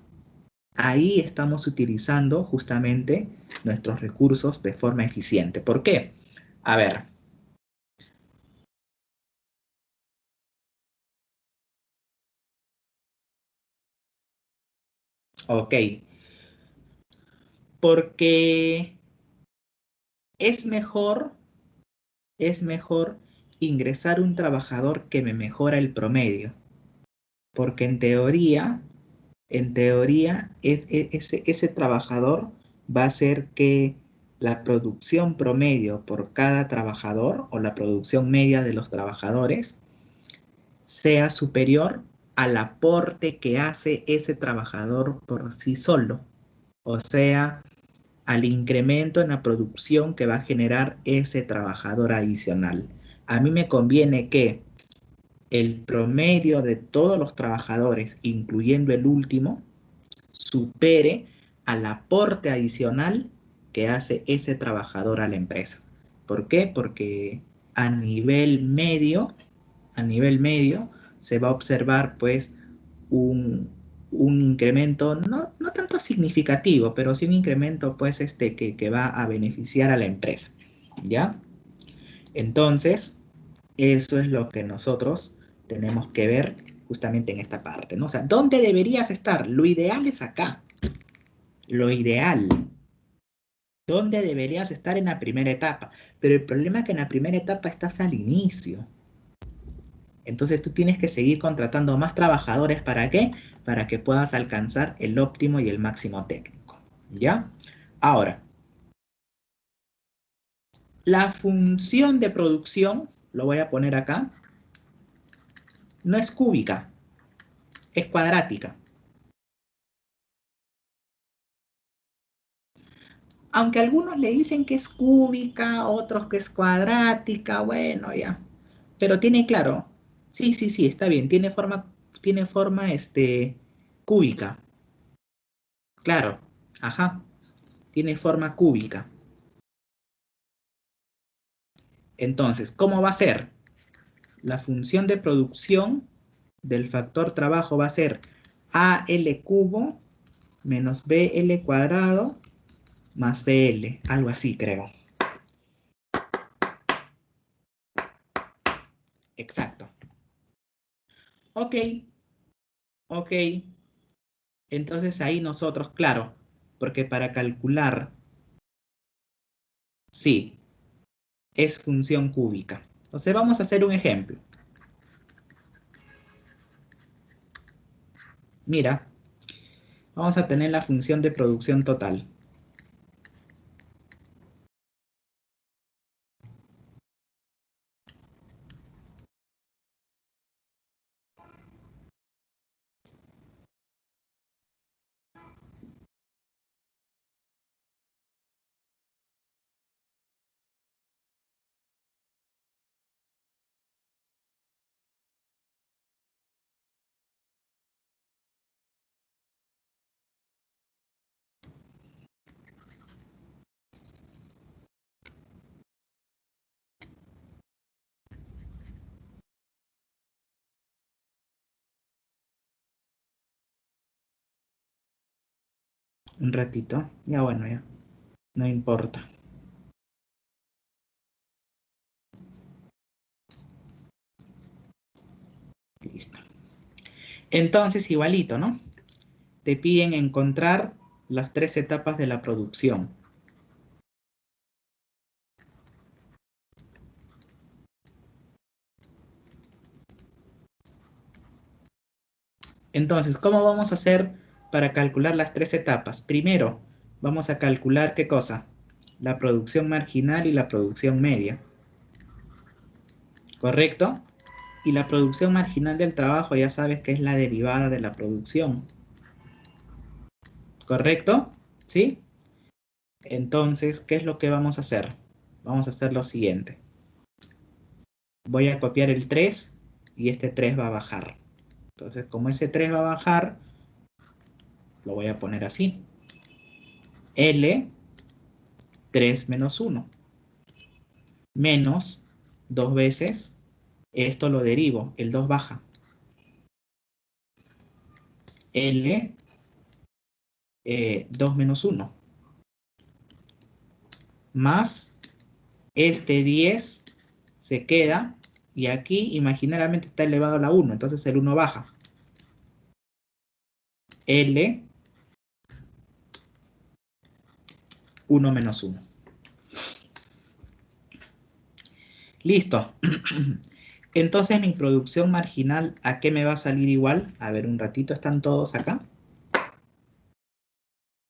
Ahí estamos utilizando justamente nuestros recursos de forma eficiente. ¿Por qué? A ver. Ok. Porque es mejor ingresar un trabajador que me mejora el promedio. Porque en teoría ese trabajador va a hacer que la producción promedio por cada trabajador o la producción media de los trabajadores sea superior al aporte que hace ese trabajador por sí solo. O sea, al incremento en la producción que va a generar ese trabajador adicional. A mí me conviene que el promedio de todos los trabajadores, incluyendo el último, supere al aporte adicional que hace ese trabajador a la empresa. ¿Por qué? Porque a nivel medio, se va a observar pues un, un incremento, no tanto significativo, pero sí un incremento pues que va a beneficiar a la empresa, ¿ya? Entonces, eso es lo que nosotros tenemos que ver justamente en esta parte, ¿no? O sea, ¿dónde deberías estar? Lo ideal es acá. Lo ideal. ¿Dónde deberías estar en la primera etapa? Pero el problema es que en la primera etapa estás al inicio. Entonces tú tienes que seguir contratando más trabajadores. ¿Para qué? Para que puedas alcanzar el óptimo y el máximo técnico. ¿Ya? Ahora, la función de producción, lo voy a poner acá, no es cúbica, es cuadrática. Aunque algunos le dicen que es cúbica, otros que es cuadrática, bueno, ya. Pero tiene claro, sí, sí, sí, está bien, tiene forma, cúbica. Claro, ajá, tiene forma cúbica. Entonces, ¿cómo va a ser? La función de producción del factor trabajo va a ser AL cubo menos BL cuadrado más BL, algo así creo. Exacto. Ok, ok. Entonces ahí nosotros, claro, porque para calcular, sí, es función cúbica. Entonces vamos a hacer un ejemplo. Mira, vamos a tener la función de producción total. Un ratito. Ya bueno, ya. No importa. Listo. Entonces, igualito, ¿no? Te piden encontrar las 3 etapas de la producción. Entonces, ¿cómo vamos a hacer para calcular las 3 etapas? Primero, vamos a calcular ¿qué cosa? La producción marginal y la producción media. ¿Correcto? Y la producción marginal del trabajo ya sabes que es la derivada de la producción. ¿Correcto? ¿Sí? Entonces, ¿qué es lo que vamos a hacer? Vamos a hacer lo siguiente. Voy a copiar el 3 y este 3 va a bajar. Entonces, como ese 3 va a bajar, lo voy a poner así. L, 3 menos 1. Menos 2 veces, esto lo derivo, el 2 baja. L, 2 menos 1. Más este 10 se queda y aquí imaginariamente está elevado a la 1, entonces el 1 baja. L, 1 menos 1. Listo. Entonces mi producción marginal, ¿a qué me va a salir igual? A ver, un ratito, ¿están todos acá?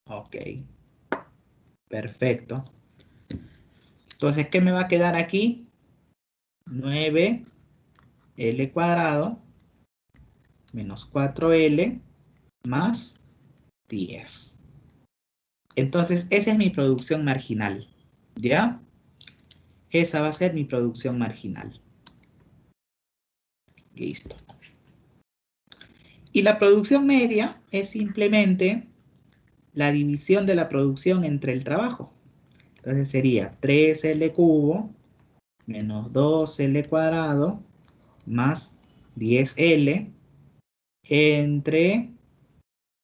Ok, perfecto. Entonces, ¿qué me va a quedar aquí? 9L cuadrado menos 4L más 10. Entonces, esa es mi producción marginal, ¿ya? Esa va a ser mi producción marginal. Listo. Y la producción media es simplemente la división de la producción entre el trabajo. Entonces sería 3L cubo menos 2L cuadrado más 10L entre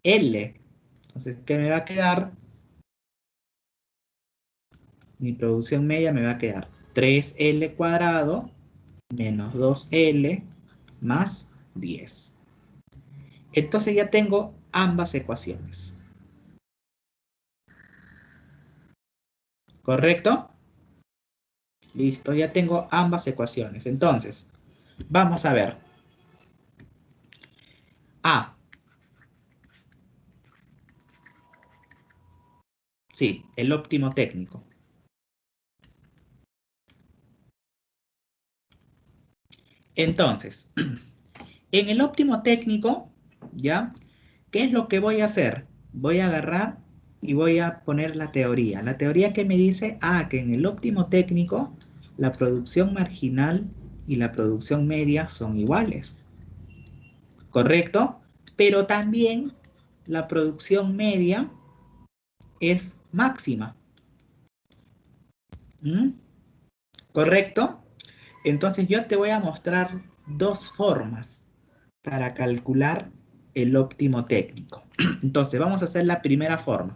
L. Entonces, ¿qué me va a quedar? Mi producción media me va a quedar 3L cuadrado menos 2L más 10. Entonces ya tengo ambas ecuaciones. ¿Correcto? Listo, ya tengo ambas ecuaciones. Entonces, vamos a ver. A. Sí, el óptimo técnico. Entonces, en el óptimo técnico, ¿ya? ¿Qué es lo que voy a hacer? Voy a agarrar y voy a poner la teoría. La teoría que me dice, que en el óptimo técnico, la producción marginal y la producción media son iguales. ¿Correcto? Pero también la producción media es máxima. ¿Mm? ¿Correcto? Entonces yo te voy a mostrar dos formas para calcular el óptimo técnico. Entonces vamos a hacer la primera forma.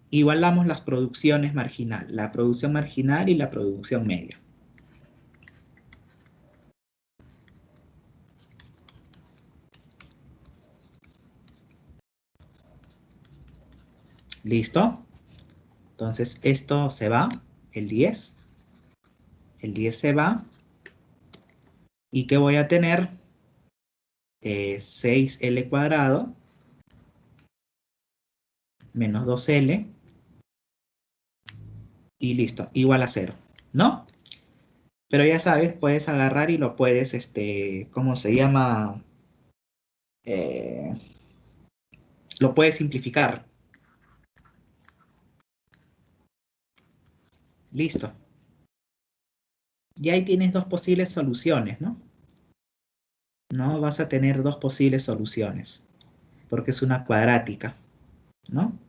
Igualamos las producciones marginal, la producción marginal y la producción media. ¿Listo? Entonces esto se va, el 10 se va. ¿Y qué voy a tener? 6L cuadrado menos 2L y listo, igual a 0, ¿no? Pero ya sabes, puedes agarrar y lo puedes, ¿cómo se llama? Eh, lo puedes simplificar. Listo. Y ahí tienes dos posibles soluciones, ¿no? No vas a tener dos posibles soluciones, porque es una cuadrática, ¿no?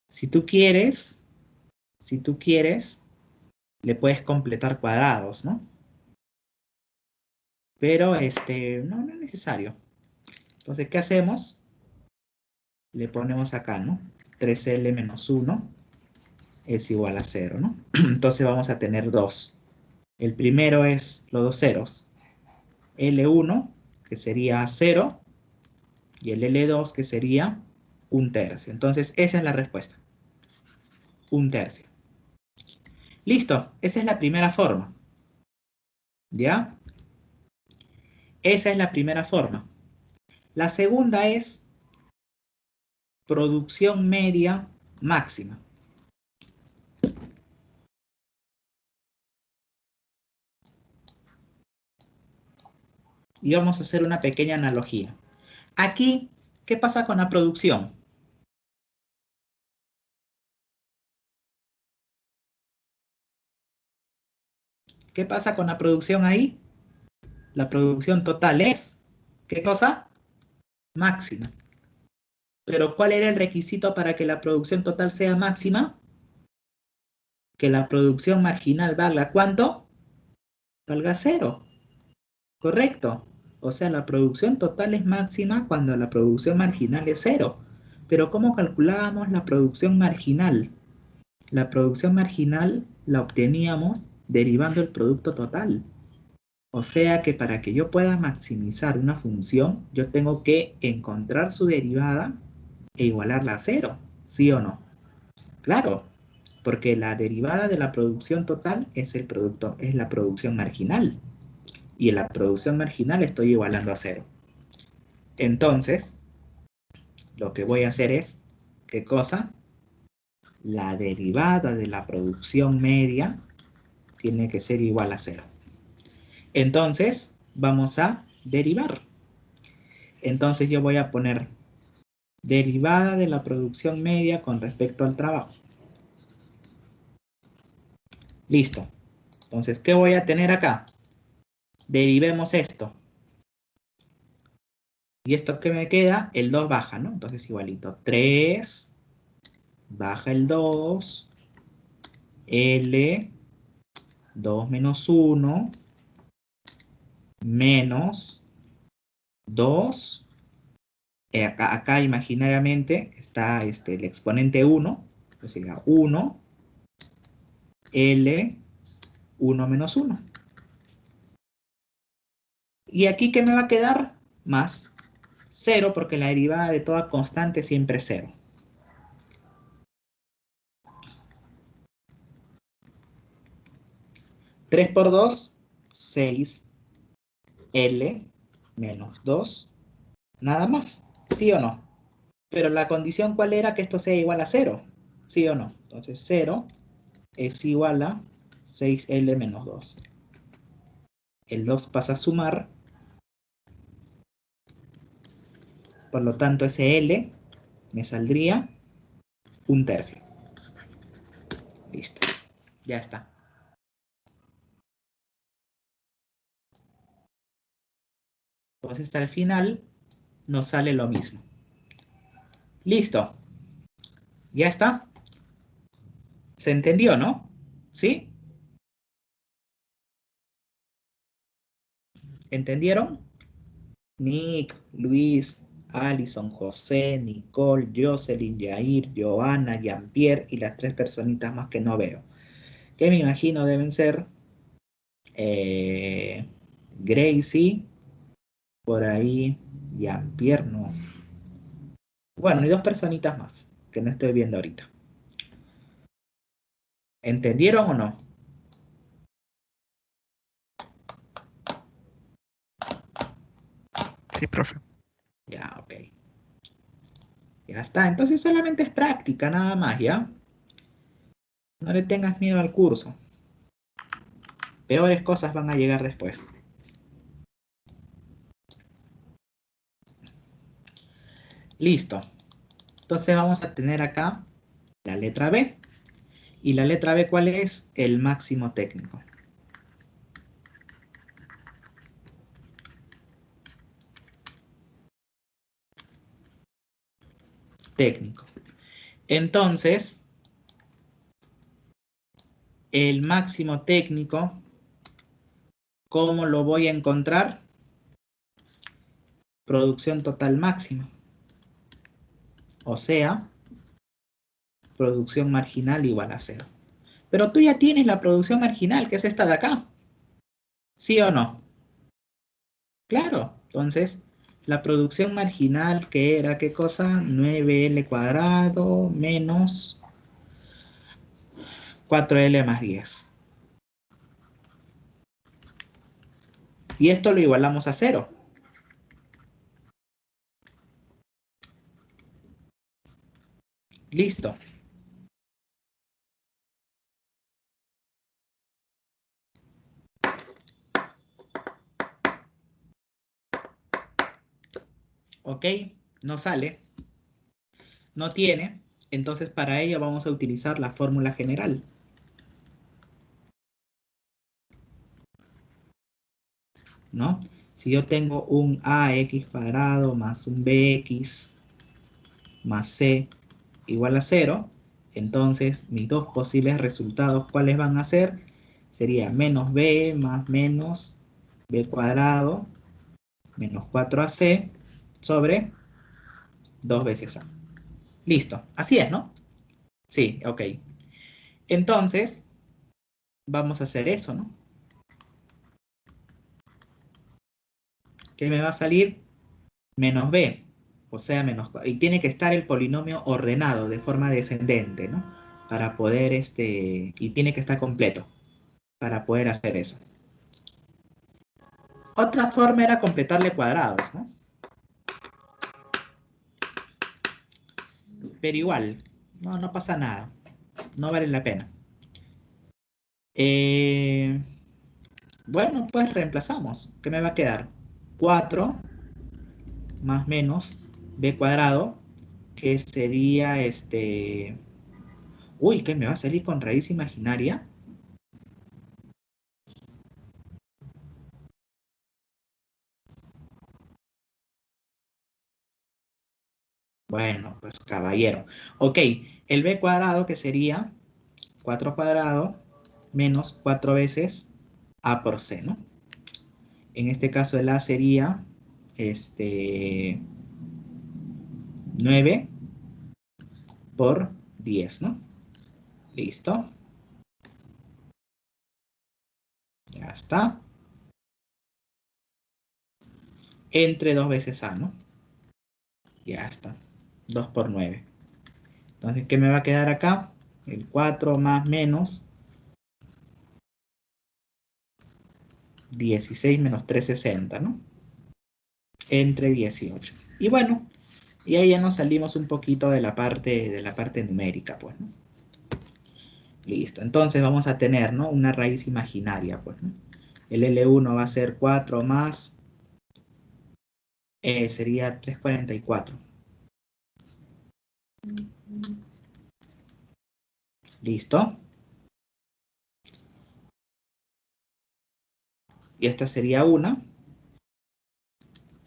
Si tú quieres, le puedes completar cuadrados, ¿no? Pero no es necesario. Entonces, ¿qué hacemos? Le ponemos acá, ¿no? 3L menos 1 es igual a 0, ¿no? Entonces vamos a tener dos. El primero es los dos ceros. L1, que sería 0, y el L2, que sería 1/3. Entonces, esa es la respuesta. 1/3. Listo, esa es la primera forma. ¿Ya? Esa es la primera forma. La segunda es producción media máxima. Y vamos a hacer una pequeña analogía. Aquí, ¿qué pasa con la producción? ¿Qué pasa con la producción ahí? La producción total es, ¿qué cosa? Máxima. Pero ¿cuál era el requisito para que la producción total sea máxima? Que la producción marginal valga ¿cuánto? Valga 0. Correcto. O sea, la producción total es máxima cuando la producción marginal es 0. Pero ¿cómo calculábamos la producción marginal? La producción marginal la obteníamos derivando el producto total. O sea que para que yo pueda maximizar una función, yo tengo que encontrar su derivada e igualarla a 0, ¿sí o no? Claro, porque la derivada de la producción total es el producto, es la producción marginal. Y en la producción marginal estoy igualando a 0. Entonces, lo que voy a hacer es, ¿qué cosa? La derivada de la producción media tiene que ser igual a 0. Entonces, vamos a derivar. Entonces yo voy a poner Derivada de la producción media con respecto al trabajo. Listo. Entonces, ¿qué voy a tener acá? Derivemos esto. Y esto que me queda, el 2 baja, ¿no? Entonces igualito. 3, baja el 2, L, 2 menos 1, menos 2. Acá imaginariamente está el exponente 1, pues sería 1, L, 1 menos 1. ¿Y aquí qué me va a quedar? Más 0, porque la derivada de toda constante siempre es 0. Tres por 2, 6, L, menos 2, nada más, ¿sí o no? Pero la condición, ¿cuál era? Que esto sea igual a 0, ¿sí o no? Entonces 0 es igual a 6L menos 2. El 2 pasa a sumar, por lo tanto ese L me saldría 1/3. Listo, ya está. Entonces al final nos sale lo mismo. Listo, ya está. ¿Se entendió, no? ¿Sí? ¿Entendieron? Nick, Luis, Alison, José, Nicole, Jocelyn, Jair, Joana, Jean-Pierre y las 3 personitas más que no veo. Que me imagino deben ser Gracie, por ahí, Jean-Pierre, no. Bueno, y 2 personitas más que no estoy viendo ahorita. ¿Entendieron o no? Sí, profe. Ya, ok. Ya está. Entonces solamente es práctica, nada más, ¿ya? No le tengas miedo al curso. Peores cosas van a llegar después. Listo. Entonces vamos a tener acá la letra B. ¿Y la letra B cuál es? El máximo técnico. Técnico. Entonces, el máximo técnico, ¿cómo lo voy a encontrar? Producción total máxima. O sea, producción marginal igual a 0. Pero tú ya tienes la producción marginal, que es esta de acá. ¿Sí o no? Claro. Entonces, la producción marginal, que era, ¿qué cosa? 9L cuadrado menos 4L más 10. Y esto lo igualamos a 0. Listo. ¿Ok? No sale. No tiene. Entonces para ello vamos a utilizar la fórmula general. ¿No? Si yo tengo un ax cuadrado más un bx más c igual a 0, entonces mis dos posibles resultados, ¿cuáles van a ser? Sería menos b más menos b cuadrado menos 4ac sobre 2 veces a. Listo, así es, ¿no? Sí, ok. Entonces, vamos a hacer eso, ¿no? ¿Qué me va a salir? Menos b, o sea, menos... Y tiene que estar el polinomio ordenado de forma descendente, ¿no? Para poder, y tiene que estar completo para poder hacer eso. Otra forma era completarle cuadrados, ¿no? Pero igual, no pasa nada. No vale la pena. Bueno, pues reemplazamos. ¿Qué me va a quedar? 4 más menos b cuadrado que sería Uy, ¿qué me va a salir con raíz imaginaria? Bueno, pues caballero. Ok, el b cuadrado que sería 4 cuadrado menos 4 veces a por c, ¿no? En este caso el a sería 9 por 10, ¿no? Listo. Ya está. Entre 2 veces a, ¿no? Ya está. 2 por 9. Entonces, ¿qué me va a quedar acá? El 4 más menos 16 menos 360, ¿no? Entre 18. Y bueno, y ahí ya nos salimos un poquito de la parte numérica, pues, ¿no? Listo. Entonces vamos a tener, ¿no? Una raíz imaginaria, pues, ¿no? El L1 va a ser 4 más, sería 344. ¿Listo? Y esta sería una.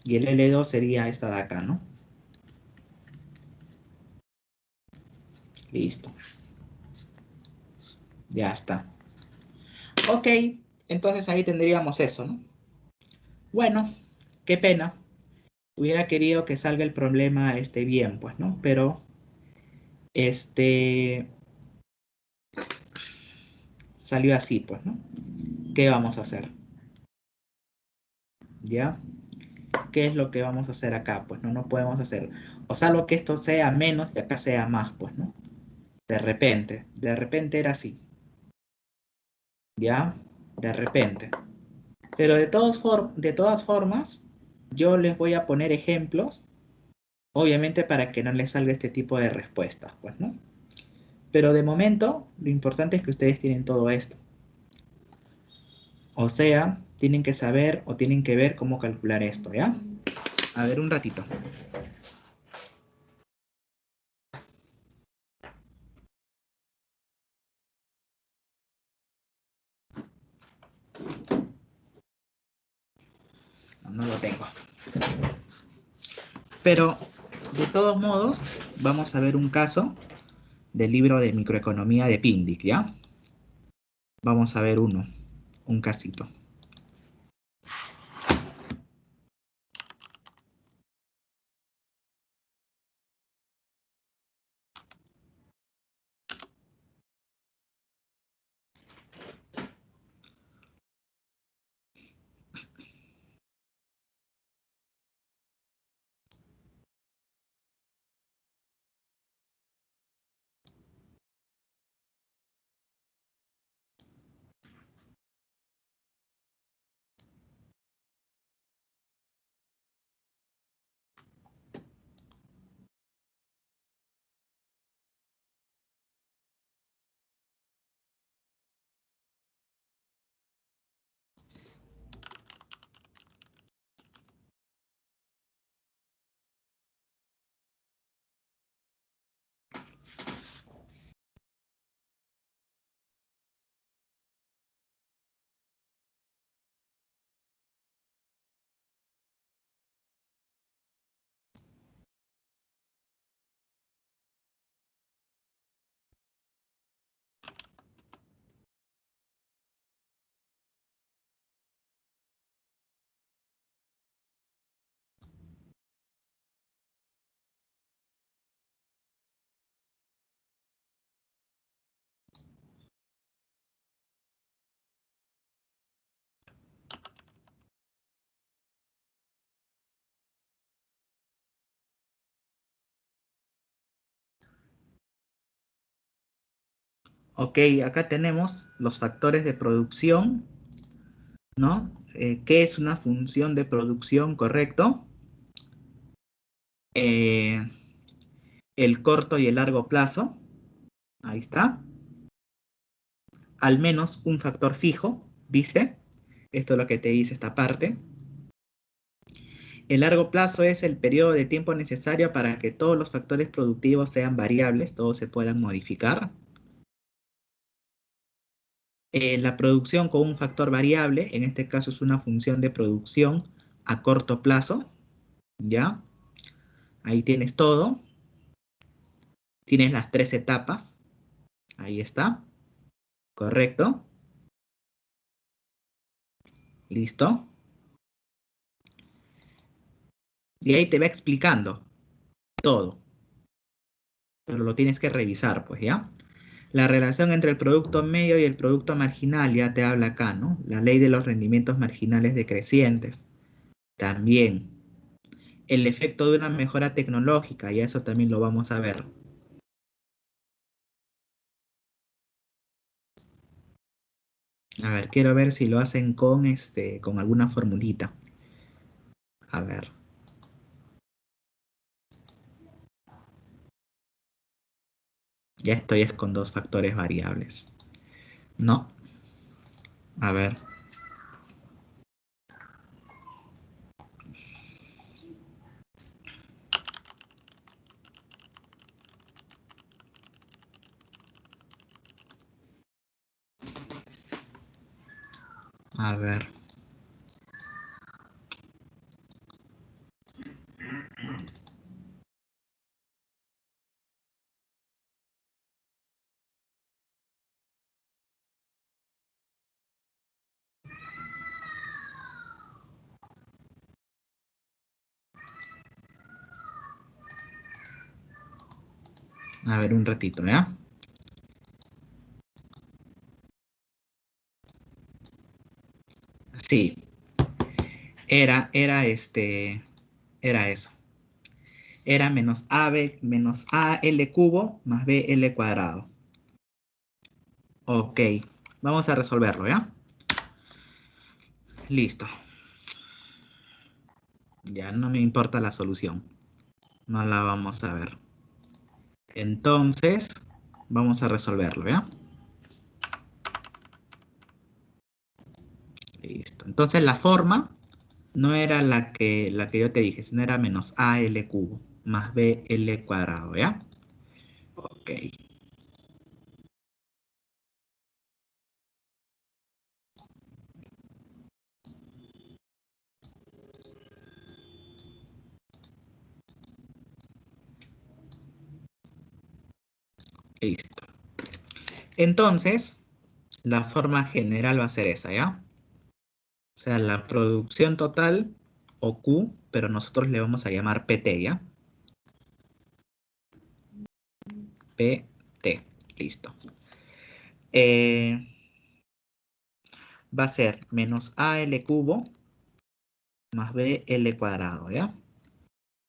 Y el L2 sería esta de acá, ¿no? Listo. Ya está. Ok, entonces ahí tendríamos eso, ¿no? Bueno, qué pena. Hubiera querido que salga el problema bien, pues, ¿no? Pero, salió así, pues, ¿no? ¿Qué vamos a hacer? ¿Ya? ¿Qué es lo que vamos a hacer acá? Pues, no podemos hacer. O salvo que esto sea menos y acá sea más, pues, ¿no? De repente era así. ¿Ya? De repente. Pero de todas formas, yo les voy a poner ejemplos, obviamente para que no les salga este tipo de respuestas, pues, ¿no? Pero de momento, lo importante es que ustedes tienen todo esto. O sea, tienen que saber o tienen que ver cómo calcular esto, ¿ya? A ver, un ratito. No, no lo tengo. Pero, de todos modos, vamos a ver un caso del libro de microeconomía de Pindic, ¿ya? Vamos a ver un casito. Ok, acá tenemos los factores de producción, ¿no? ¿Qué es una función de producción, correcto? Eh, el corto y el largo plazo, ahí está. Al menos un factor fijo, ¿viste? Esto es lo que te dice esta parte. El largo plazo es el periodo de tiempo necesario para que todos los factores productivos sean variables, todos se puedan modificar. La producción con un factor variable, en este caso es una función de producción a corto plazo, ¿ya? Ahí tienes todo. Tienes las 3 etapas. Ahí está. Correcto. Listo. Y ahí te va explicando todo. Pero lo tienes que revisar, pues, ¿ya? La relación entre el producto medio y el producto marginal ya te habla acá, ¿no? La ley de los rendimientos marginales decrecientes. También. El efecto de una mejora tecnológica, y eso también lo vamos a ver. A ver, quiero ver si lo hacen con alguna formulita. A ver. Ya estoy es con 2 factores variables. No. A ver. A ver. A ver, un ratito, ¿ya? Sí. Era eso. Era menos AL cubo más BL cuadrado. Ok. Vamos a resolverlo, ¿ya? Listo. Ya no me importa la solución. No la vamos a ver. Entonces, vamos a resolverlo, ¿ya? Listo. Entonces la forma no era la que yo te dije, sino era menos AL cubo más BL cuadrado, ¿ya? Ok. Listo. Entonces, la forma general va a ser esa, ¿ya? O sea, la producción total, o Q, pero nosotros le vamos a llamar PT, ¿ya? PT, listo. Eh, Va a ser menos AL cubo más BL cuadrado, ¿ya?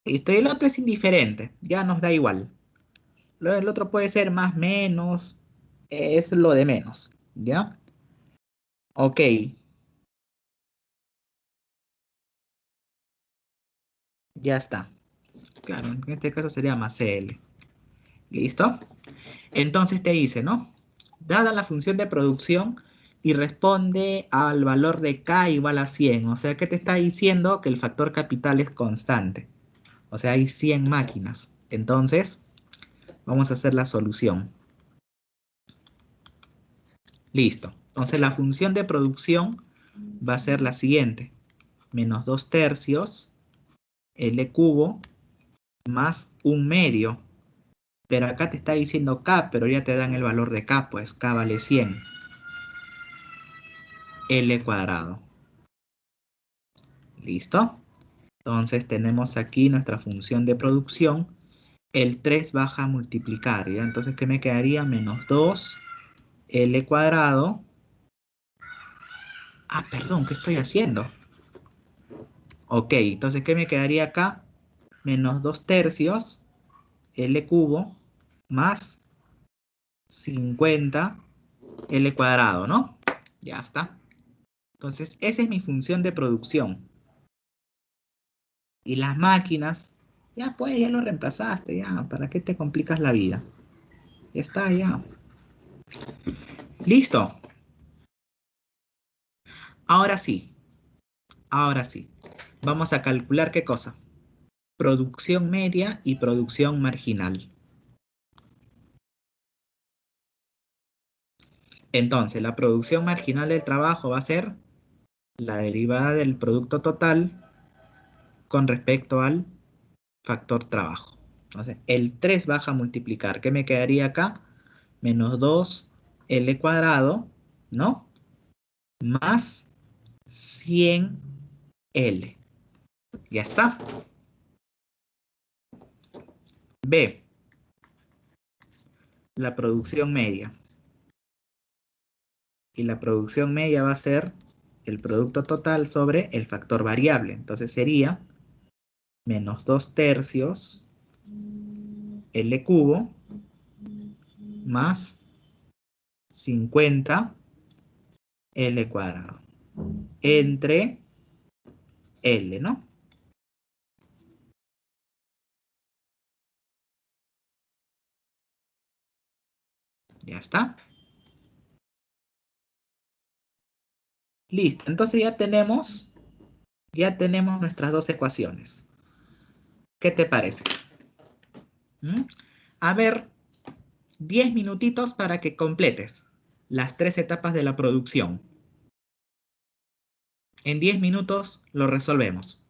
Listo, y el otro es indiferente, ya nos da igual. El otro puede ser más, menos, es lo de menos, ¿ya? Ok, ya está. Claro, en este caso sería más CL. ¿Listo? Entonces te dice, ¿no? Dada la función de producción y responde al valor de K igual a 100. O sea, que te está diciendo que el factor capital es constante. O sea, hay 100 máquinas. Entonces, vamos a hacer la solución. Listo. Entonces, la función de producción va a ser la siguiente. Menos 2 tercios L cubo más 1/2. Pero acá te está diciendo K, pero ya te dan el valor de K, pues K vale 100. L cuadrado. ¿Listo? Entonces tenemos aquí nuestra función de producción. El 3 baja a multiplicar, ¿ya? Entonces, ¿qué me quedaría? Menos 2 L cuadrado. Ah, perdón, ¿qué estoy haciendo? Ok, entonces, ¿qué me quedaría acá? Menos 2 tercios L cubo más 50 L cuadrado, ¿no? Ya está. Entonces, esa es mi función de producción. Y las máquinas, ya pues, ya lo reemplazaste, ya. ¿Para qué te complicas la vida? Ya está, ya. Listo. Ahora sí, ahora sí. Vamos a calcular ¿qué cosa? Producción media y producción marginal. Entonces, la producción marginal del trabajo va a ser la derivada del producto total con respecto al factor trabajo. Entonces, el 3 baja a multiplicar. ¿Qué me quedaría acá? Menos 2L cuadrado, ¿no? Más 100L. Ya está. B, la producción media. Y la producción media va a ser el producto total sobre el factor variable. Entonces sería menos 2 tercios L cubo más 50 L cuadrado entre L, ¿no? Ya está. Listo. Entonces ya tenemos nuestras dos ecuaciones. ¿Qué te parece? ¿Mm? A ver, 10 minutitos para que completes las tres etapas de la producción. En 10 minutos lo resolvemos.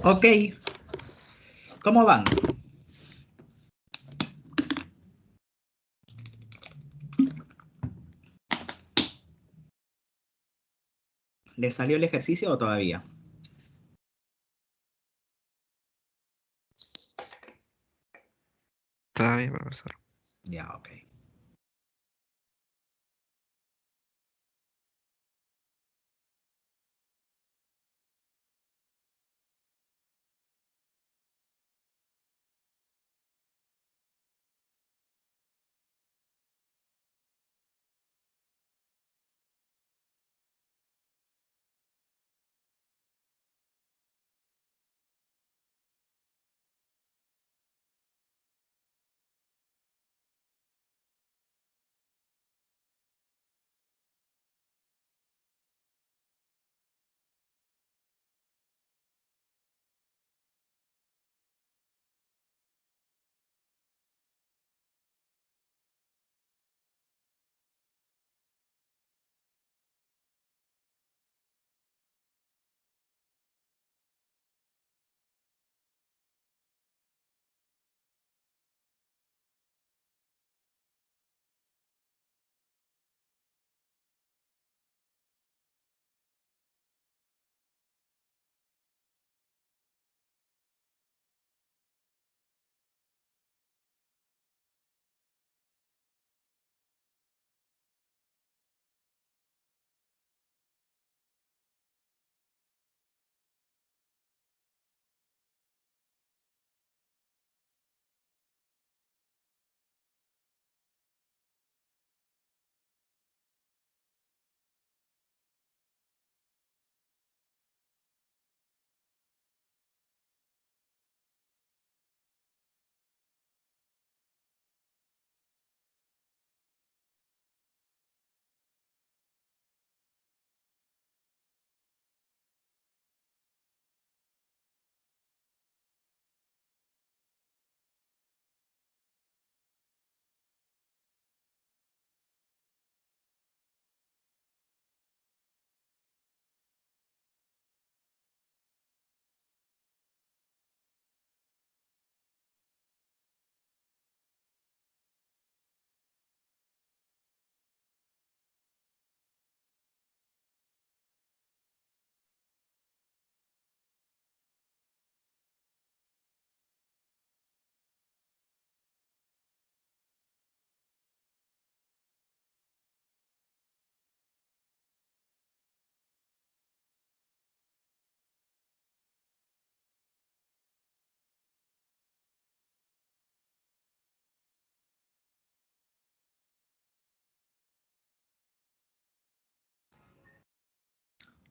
Ok, ¿cómo van? ¿Les salió el ejercicio o todavía? Está bien, profesor. Ya, ok.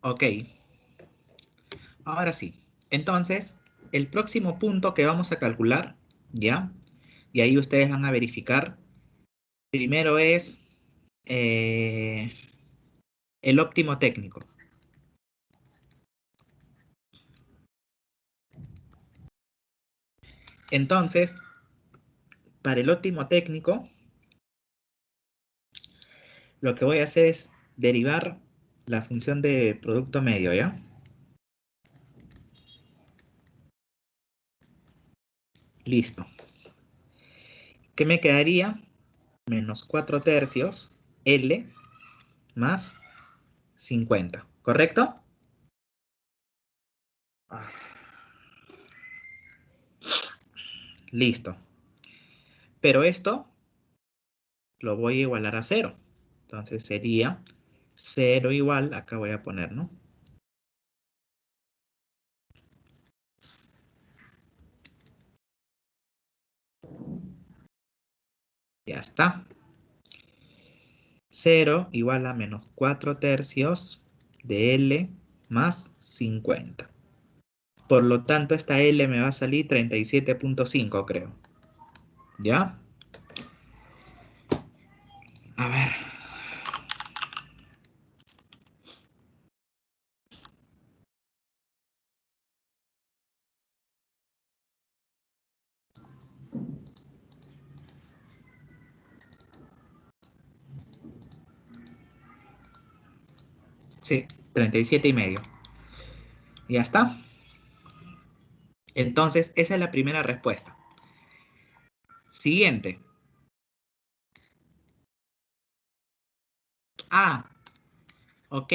Ok, ahora sí. Entonces, el próximo punto que vamos a calcular, ¿ya? Y ahí ustedes van a verificar. Primero es eh, el óptimo técnico. Entonces, para el óptimo técnico, lo que voy a hacer es derivar la función de producto medio, ¿ya? Listo. ¿Qué me quedaría? Menos 4 tercios L más 50, ¿correcto? Listo. Pero esto lo voy a igualar a cero. Entonces sería 0 igual, acá voy a poner, ¿no? Ya está. 0 igual a menos 4 tercios de L más 50. Por lo tanto, esta L me va a salir 37.5, creo. ¿Ya? A ver. Sí, 37,5. Ya está. Entonces, esa es la primera respuesta. Siguiente. Ah, ok.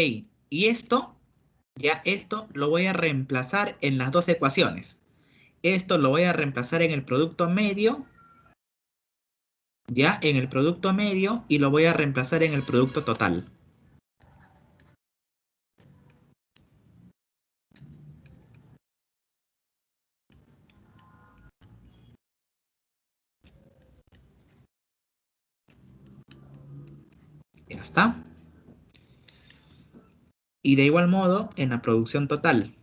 Y esto, ya esto lo voy a reemplazar en las dos ecuaciones. Esto lo voy a reemplazar en el producto medio, ya en el producto medio, y lo voy a reemplazar en el producto total. Ya está. Y de igual modo, en la producción total,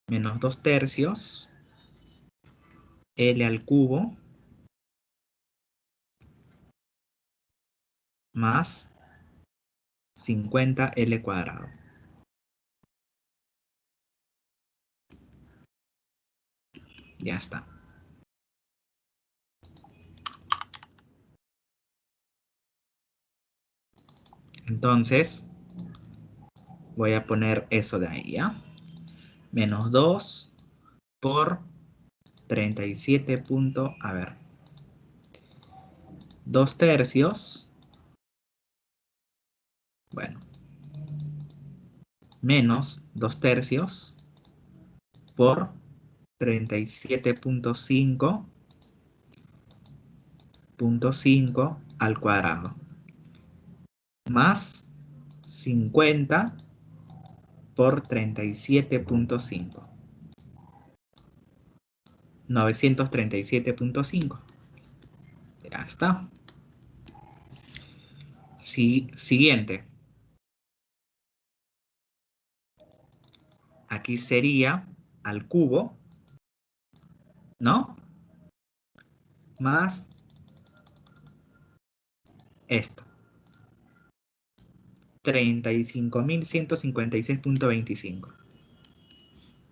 menos 2/3 L al cubo más 50L cuadrado. Ya está. Entonces, voy a poner eso de ahí, ¿ya? Menos 2 por 37 punto, a ver, 2/3, bueno, menos 2/3 por 37,5 al cuadrado, más 50 por 37,5. 937,5. Ya está. Sí, siguiente. Aquí sería al cubo, ¿no? Más esto. 35.156,25.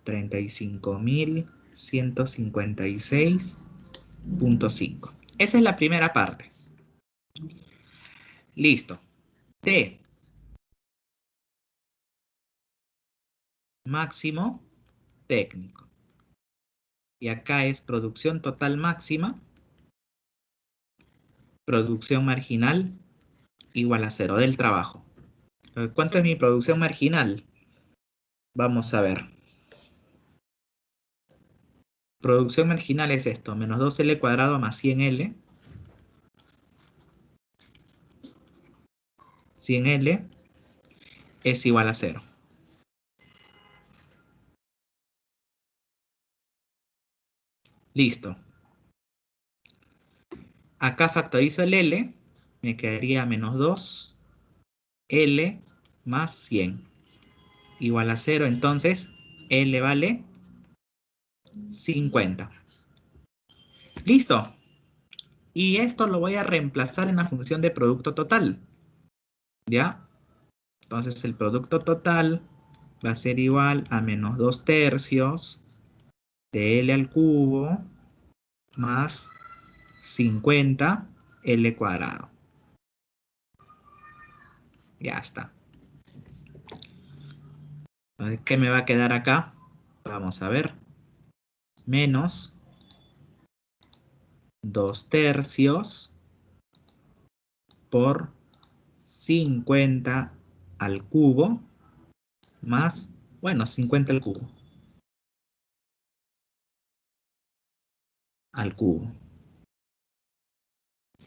35.156,5. Esa es la primera parte. Listo. T. Máximo técnico. Y acá es producción total máxima. Producción marginal igual a 0 del trabajo. ¿Cuánto es mi producción marginal? Vamos a ver. Producción marginal es esto, menos 2L cuadrado más 100L. 100L es igual a 0. Listo. Acá factorizo el L, me quedaría menos 2L más 100 igual a 0. Entonces, L vale 50. Listo. Y esto lo voy a reemplazar en la función de producto total. ¿Ya? Entonces, el producto total va a ser igual a menos 2/3 de L al cubo más 50L cuadrado. Ya está. ¿Qué me va a quedar acá? Vamos a ver. Menos 2/3 por 50 al cubo más, bueno, 50 al cubo. Al cubo.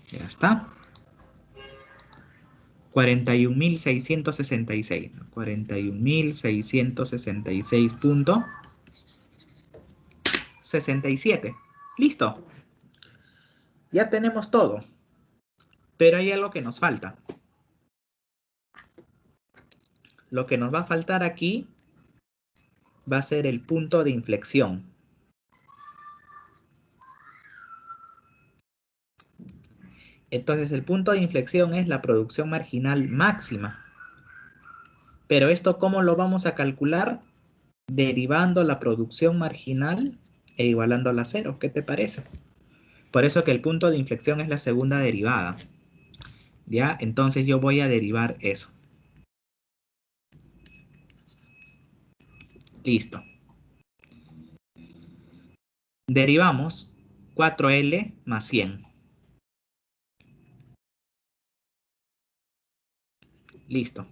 Ya está. 41.666. 41.666,67. Listo. Ya tenemos todo. Pero hay algo que nos falta. Lo que nos va a faltar aquí va a ser el punto de inflexión. Entonces el punto de inflexión es la producción marginal máxima. Pero esto, ¿cómo lo vamos a calcular? Derivando la producción marginal e igualándola a 0. ¿Qué te parece? Por eso que el punto de inflexión es la segunda derivada. ¿Ya? Entonces yo voy a derivar eso. Listo. Derivamos 4L más 100. Listo.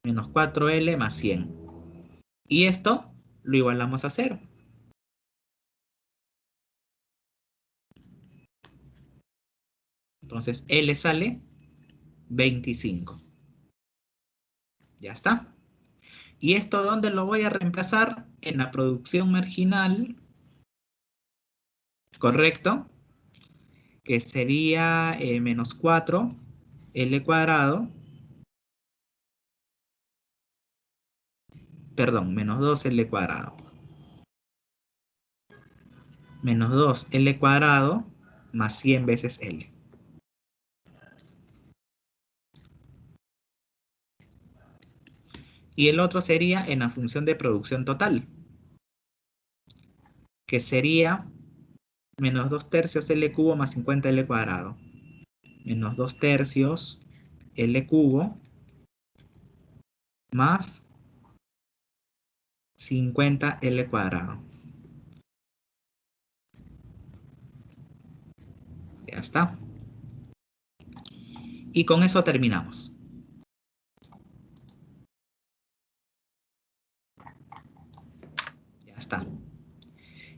Menos 4L más 100. Y esto lo igualamos a 0. Entonces L sale 25. Ya está. ¿Y esto dónde lo voy a reemplazar? En la producción marginal, ¿correcto? Que sería menos 4 L cuadrado, perdón, menos 2 L cuadrado. Menos 2 L cuadrado más 100 veces L. Y el otro sería en la función de producción total, que sería menos 2 tercios L cubo más 50 L cuadrado. Menos 2 tercios L cubo más 50 L cuadrado. Ya está. Y con eso terminamos. Ya está.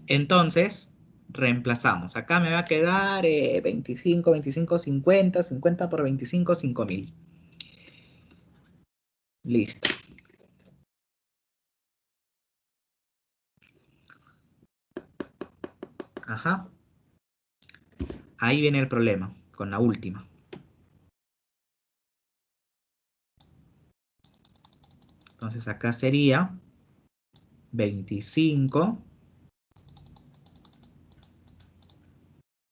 Entonces, reemplazamos. Acá me va a quedar 25, 25, 50, 50 por 25, 5000. Listo. Ajá. Ahí viene el problema, con la última. Entonces acá sería 25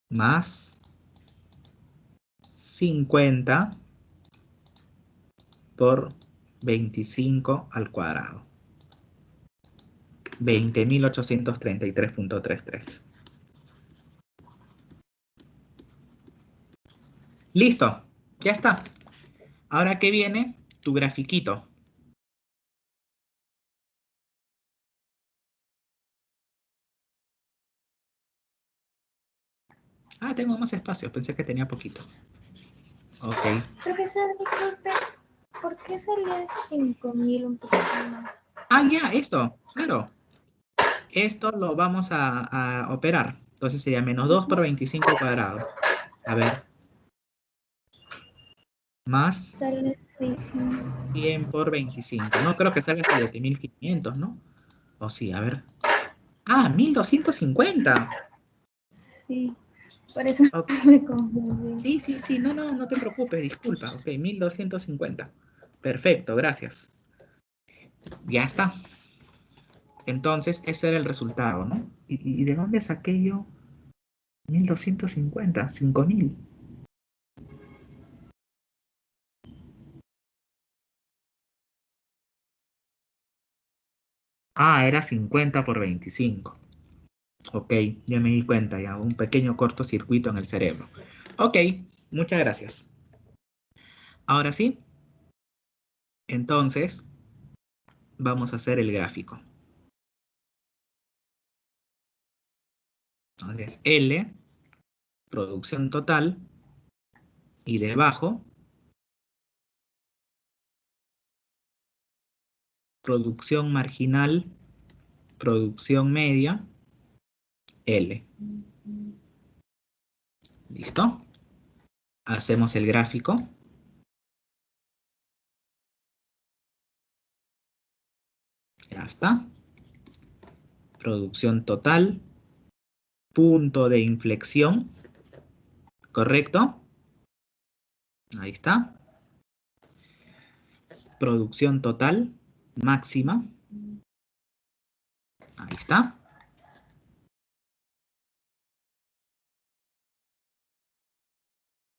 más 50 por 25 al cuadrado. 20.833.33. Listo, ya está. Ahora que viene tu grafiquito. Ah, tengo más espacio, pensé que tenía poquito. Ok. Profesor, disculpe, ¿por qué salía 5000 un poquito más? Ah, ya, esto, claro. Esto lo vamos a operar. Entonces sería menos 2 por 25 al cuadrado. A ver. Más Sale 600. 100 por 25. No creo que salga 7500, ¿no? O sí, a ver. Ah, 1250. Sí, por eso Ok. me confundí. Sí, sí, sí. No, no, no te preocupes, disculpa. Ok, 1250. Perfecto, gracias. Ya está. Entonces, ese era el resultado, ¿no? ¿Y de dónde saqué yo 1250? 5000. Ah, era 50 por 25. Ok, ya me di cuenta, ya un pequeño cortocircuito en el cerebro. Ok, muchas gracias. Ahora sí, entonces vamos a hacer el gráfico. Entonces, L, producción total, y debajo, producción marginal, producción media, L. ¿Listo? Hacemos el gráfico. Ya está. Producción total, punto de inflexión, ¿correcto? Ahí está. Producción total, máxima. Ahí está.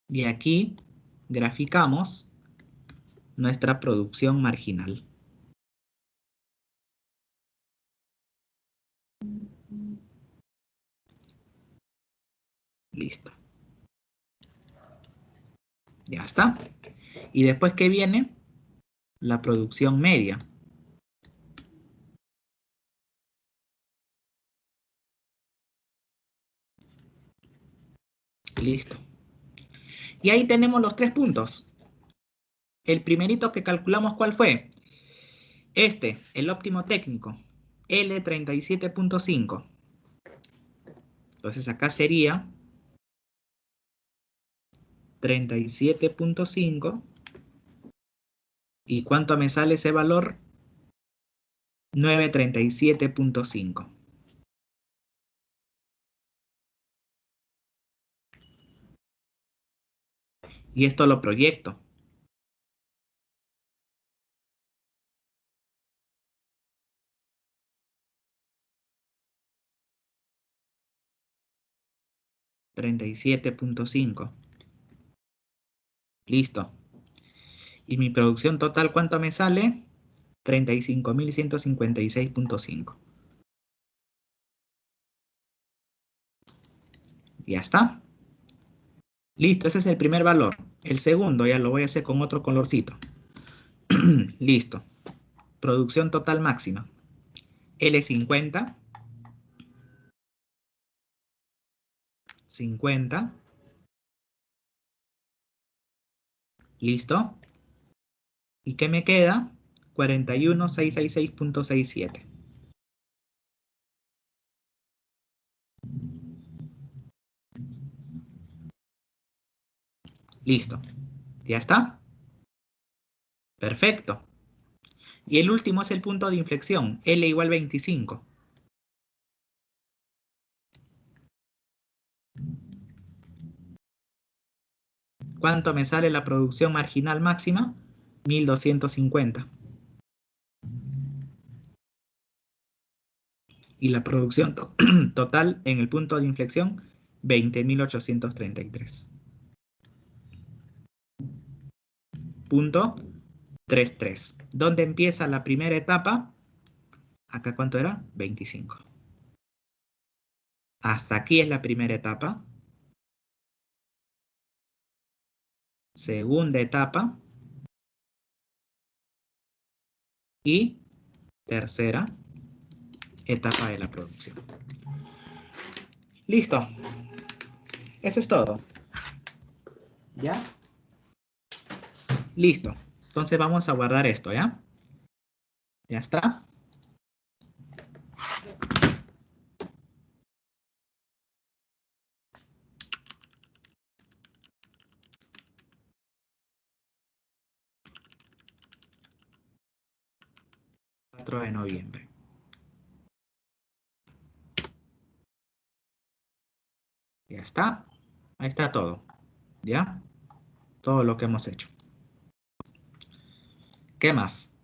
Y aquí graficamos nuestra producción marginal. Listo. Ya está. Y después, ¿qué viene? La producción media. Listo. Y ahí tenemos los 3 puntos. El primerito que calculamos, ¿cuál fue? El óptimo técnico, L37.5. Entonces acá sería 37.5. ¿Y cuánto me sale ese valor? 937.5. Y esto lo proyecto. 37.5. Listo. ¿Y mi producción total cuánto me sale? 35.156.5. Ya está. Listo, ese es el primer valor. El segundo ya lo voy a hacer con otro colorcito. Listo. Producción total máxima. L50. 50. Listo. ¿Y qué me queda? 41.666.67. Listo. ¿Ya está? Perfecto. Y el último es el punto de inflexión, L igual 25. ¿Cuánto me sale la producción marginal máxima? 1250. Y la producción total en el punto de inflexión, 20.833. Punto 33. ¿Dónde empieza la primera etapa? Acá, ¿cuánto era? 25. Hasta aquí es la primera etapa. Segunda etapa. Y tercera etapa de la producción. Listo. Eso es todo. ¿Ya? Listo. Entonces vamos a guardar esto, ¿ya? ¿Ya está? El 4 de noviembre. Ya está. Ahí está todo. ¿Ya? Todo lo que hemos hecho. ¿Qué más?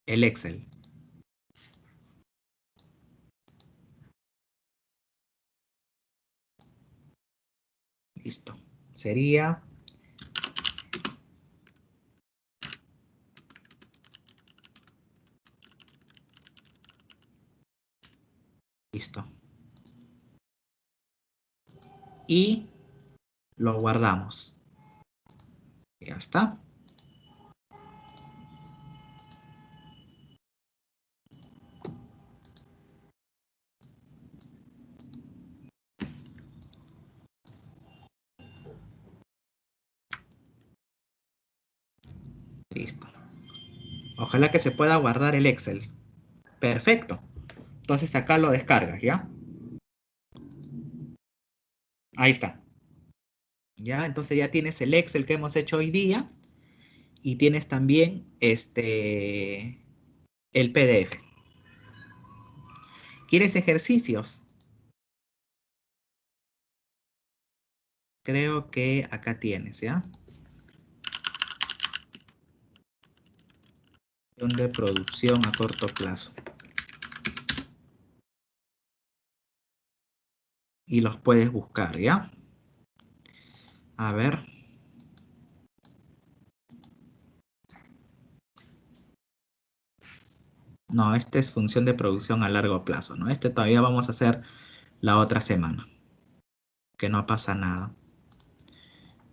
El Excel. Listo. Sería... Listo. Y lo guardamos. Ya está. Listo. Ojalá que se pueda guardar el Excel. Perfecto. Entonces acá lo descargas, ¿ya? Ahí está. Ya, entonces ya tienes el Excel que hemos hecho hoy día y tienes también el PDF. ¿Quieres ejercicios? Creo que acá tienes, ¿ya? De producción a corto plazo. Y los puedes buscar, ¿ya? A ver. No, este es función de producción a largo plazo, ¿no? Este todavía vamos a hacer la otra semana. Que no pasa nada.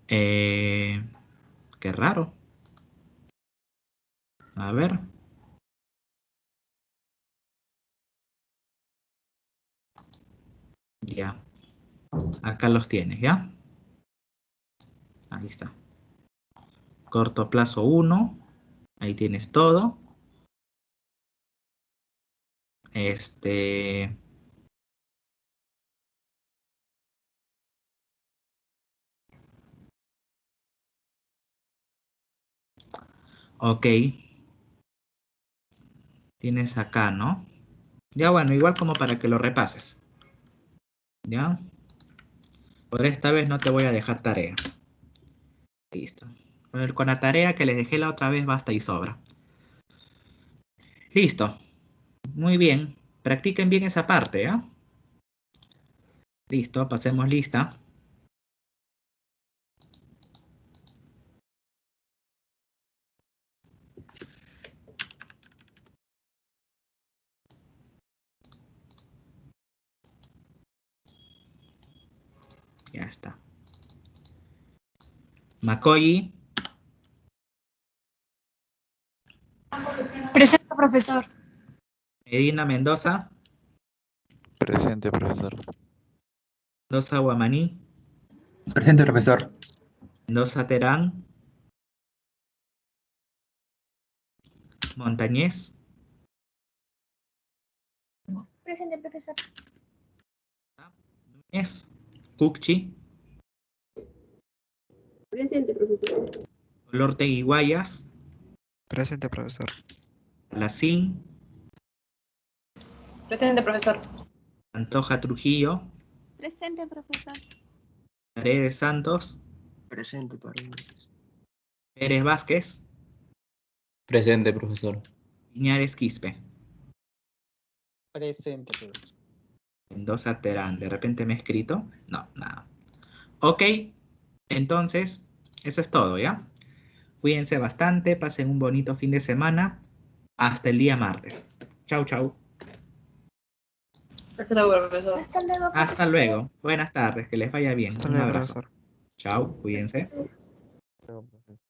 Qué raro. A ver. Ya. Acá los tienes, ¿ya? Ahí está. Corto plazo 1. Ahí tienes todo. Ok. Tienes acá, ¿no? Ya bueno, igual como para que lo repases. ¿Ya? Por esta vez no te voy a dejar tarea. Listo. Con la tarea que les dejé la otra vez basta y sobra. Listo. Muy bien. Practiquen bien esa parte, ¿ya? Listo, pasemos lista. Ya está. Macoy, Presente, profesor. Medina Mendoza, Presente, profesor. Mendoza Guamaní, Presente, profesor. Mendoza Terán, Montañez, Presente, profesor. Núñez, Cucchi, Presente, profesor. Olortegui Guayas, Presente, profesor. Lacín, Presente, profesor. Antoja Trujillo, Presente, profesor. Paredes Santos, Presente, Paredes. Pérez Vázquez, Presente, profesor. Piñares Quispe, Presente, profesor. Mendoza Terán. ¿De repente me he escrito? No, nada. Ok, entonces, eso es todo, ¿ya? Cuídense bastante, pasen un bonito fin de semana. Hasta el día martes. Chau, chau. Hasta luego, profesor. Hasta luego, Hasta profesor. luego. Buenas tardes, que les vaya bien. Hasta Un luego, abrazo. profesor. Chao, cuídense. Luego, profesor.